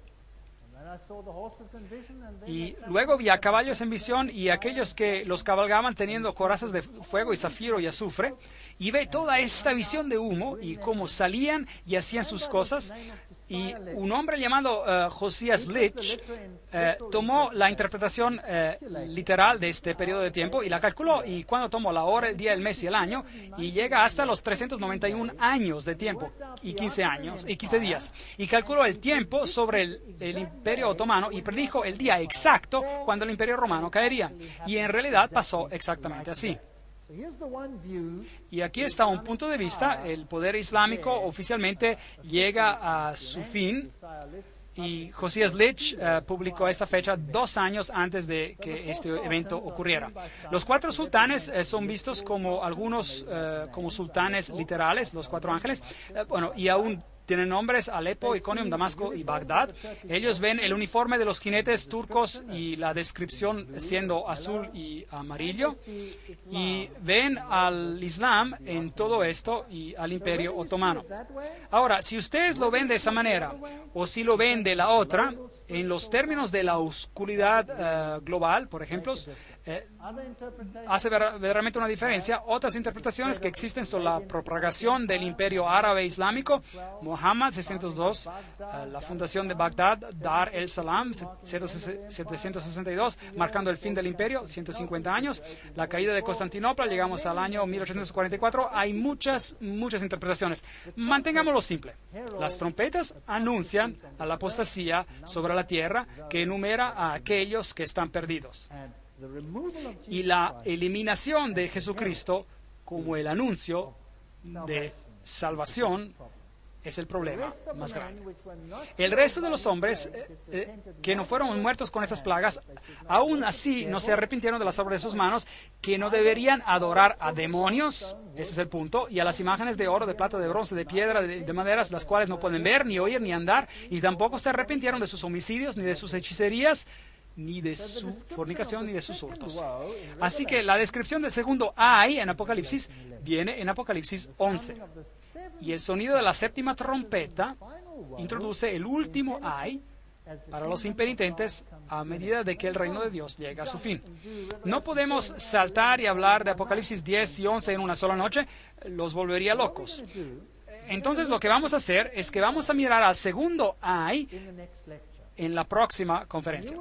Speaker 1: Y luego vi a caballos en visión y aquellos que los cabalgaban teniendo corazas de fuego y zafiro y azufre. Y ve toda esta visión de humo y cómo salían y hacían sus cosas. Y un hombre llamado Josías Litch tomó la interpretación literal de este periodo de tiempo y la calculó. Y cuando tomó la hora, el día, el mes y el año, y llega hasta los 391 años de tiempo y 15 días. Y calculó el tiempo sobre el Imperio Otomano y predijo el día exacto cuando el Imperio Romano caería. Y en realidad pasó exactamente así. Y aquí está un punto de vista: el poder islámico oficialmente llega a su fin, y Josías Litch publicó esta fecha 2 años antes de que este evento ocurriera. Los 4 sultanes son vistos como algunos como sultanes literales, los 4 ángeles, y aún tienen nombres: Alepo, Iconium, Damasco y Bagdad. Ellos ven el uniforme de los jinetes turcos y la descripción siendo azul y amarillo. Y ven al Islam en todo esto y al Imperio Otomano. Ahora, si ustedes lo ven de esa manera o si lo ven de la otra, en los términos de la oscuridad global, por ejemplo, hace verdaderamente una diferencia. Otras interpretaciones que existen son la propagación del Imperio Árabe Islámico, Muhammad 602, la fundación de Bagdad, Dar el Salam 762, marcando el fin del imperio, 150 años, la caída de Constantinopla, llegamos al año 1844. Hay muchas interpretaciones. Mantengámoslo simple. Las trompetas anuncian a la apostasía sobre la tierra, que enumera a aquellos que están perdidos. Y la eliminación de Jesucristo como el anuncio de salvación es el problema más grande. El resto de los hombres que no fueron muertos con estas plagas, aún así no se arrepintieron de las obras de sus manos, que no deberían adorar a demonios, ese es el punto, y a las imágenes de oro, de plata, de bronce, de piedra, de maderas, las cuales no pueden ver, ni oír, ni andar, y tampoco se arrepintieron de sus homicidios, ni de sus hechicerías, ni de su fornicación, ni de sus hurtos. Así que la descripción del segundo ay en Apocalipsis viene en Apocalipsis 11. Y el sonido de la séptima trompeta introduce el último ay para los impenitentes a medida de que el reino de Dios llega a su fin. No podemos saltar y hablar de Apocalipsis 10 y 11 en una sola noche, los volvería locos. Entonces lo que vamos a hacer es que vamos a mirar al segundo ay en la próxima conferencia.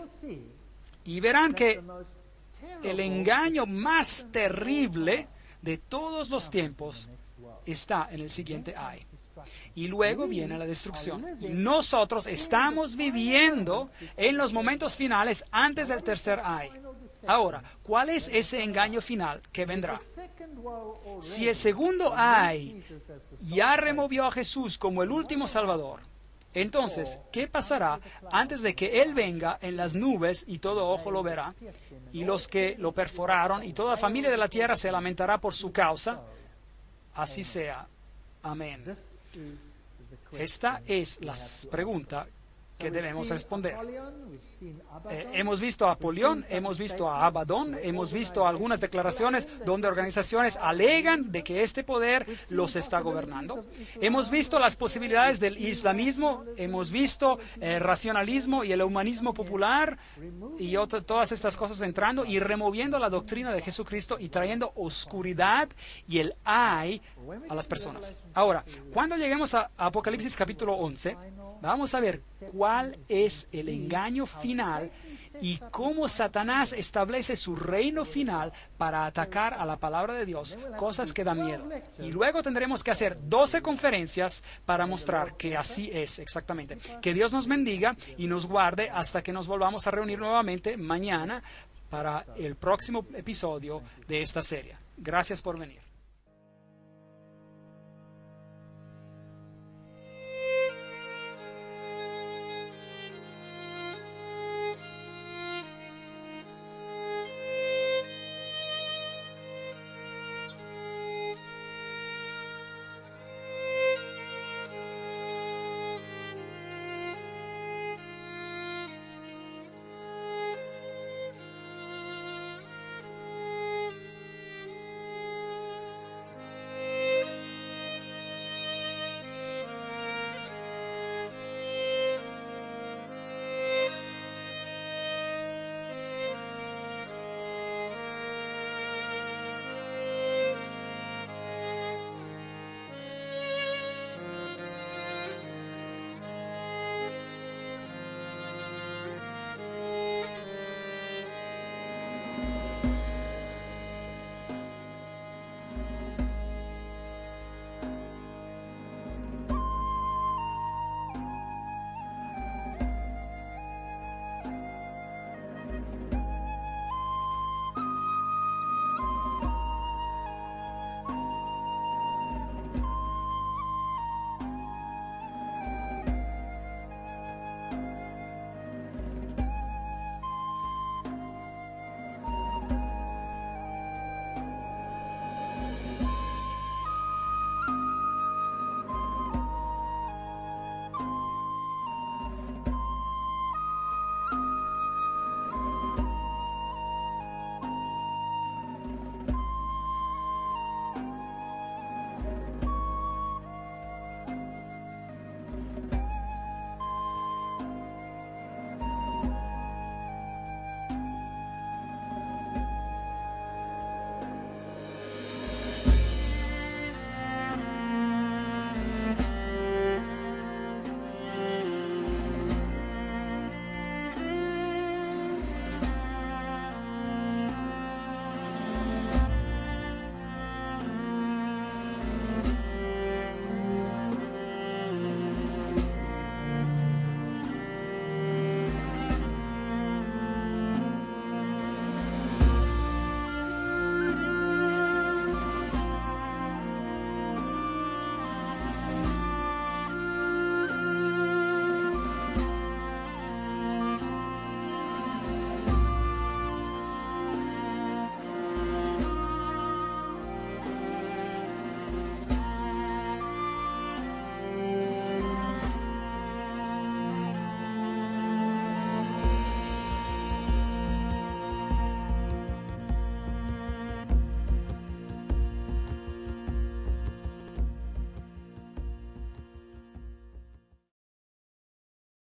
Speaker 1: Y verán que el engaño más terrible de todos los tiempos está en el siguiente ay. Y luego viene la destrucción. Y nosotros estamos viviendo en los momentos finales antes del tercer ay. Ahora, ¿cuál es ese engaño final que vendrá? Si el segundo ay ya removió a Jesús como el último Salvador, entonces, ¿qué pasará antes de que Él venga en las nubes y todo ojo lo verá? Y los que lo perforaron y toda familia de la tierra se lamentará por su causa. Así sea. Amén. Esta es la pregunta que debemos responder. Hemos visto a Apolión, hemos visto a Abadón, hemos visto algunas declaraciones donde organizaciones alegan de que este poder los está gobernando. Hemos visto las posibilidades del islamismo, hemos visto el racionalismo y el humanismo popular y todas estas cosas entrando y removiendo la doctrina de Jesucristo y trayendo oscuridad y el ay a las personas. Ahora, cuando lleguemos a Apocalipsis capítulo 11, vamos a ver cuál es el engaño final y cómo Satanás establece su reino final para atacar a la palabra de Dios, cosas que dan miedo. Y luego tendremos que hacer 12 conferencias para mostrar que así es exactamente. Que Dios nos bendiga y nos guarde hasta que nos volvamos a reunir nuevamente mañana para el próximo episodio de esta serie. Gracias por venir.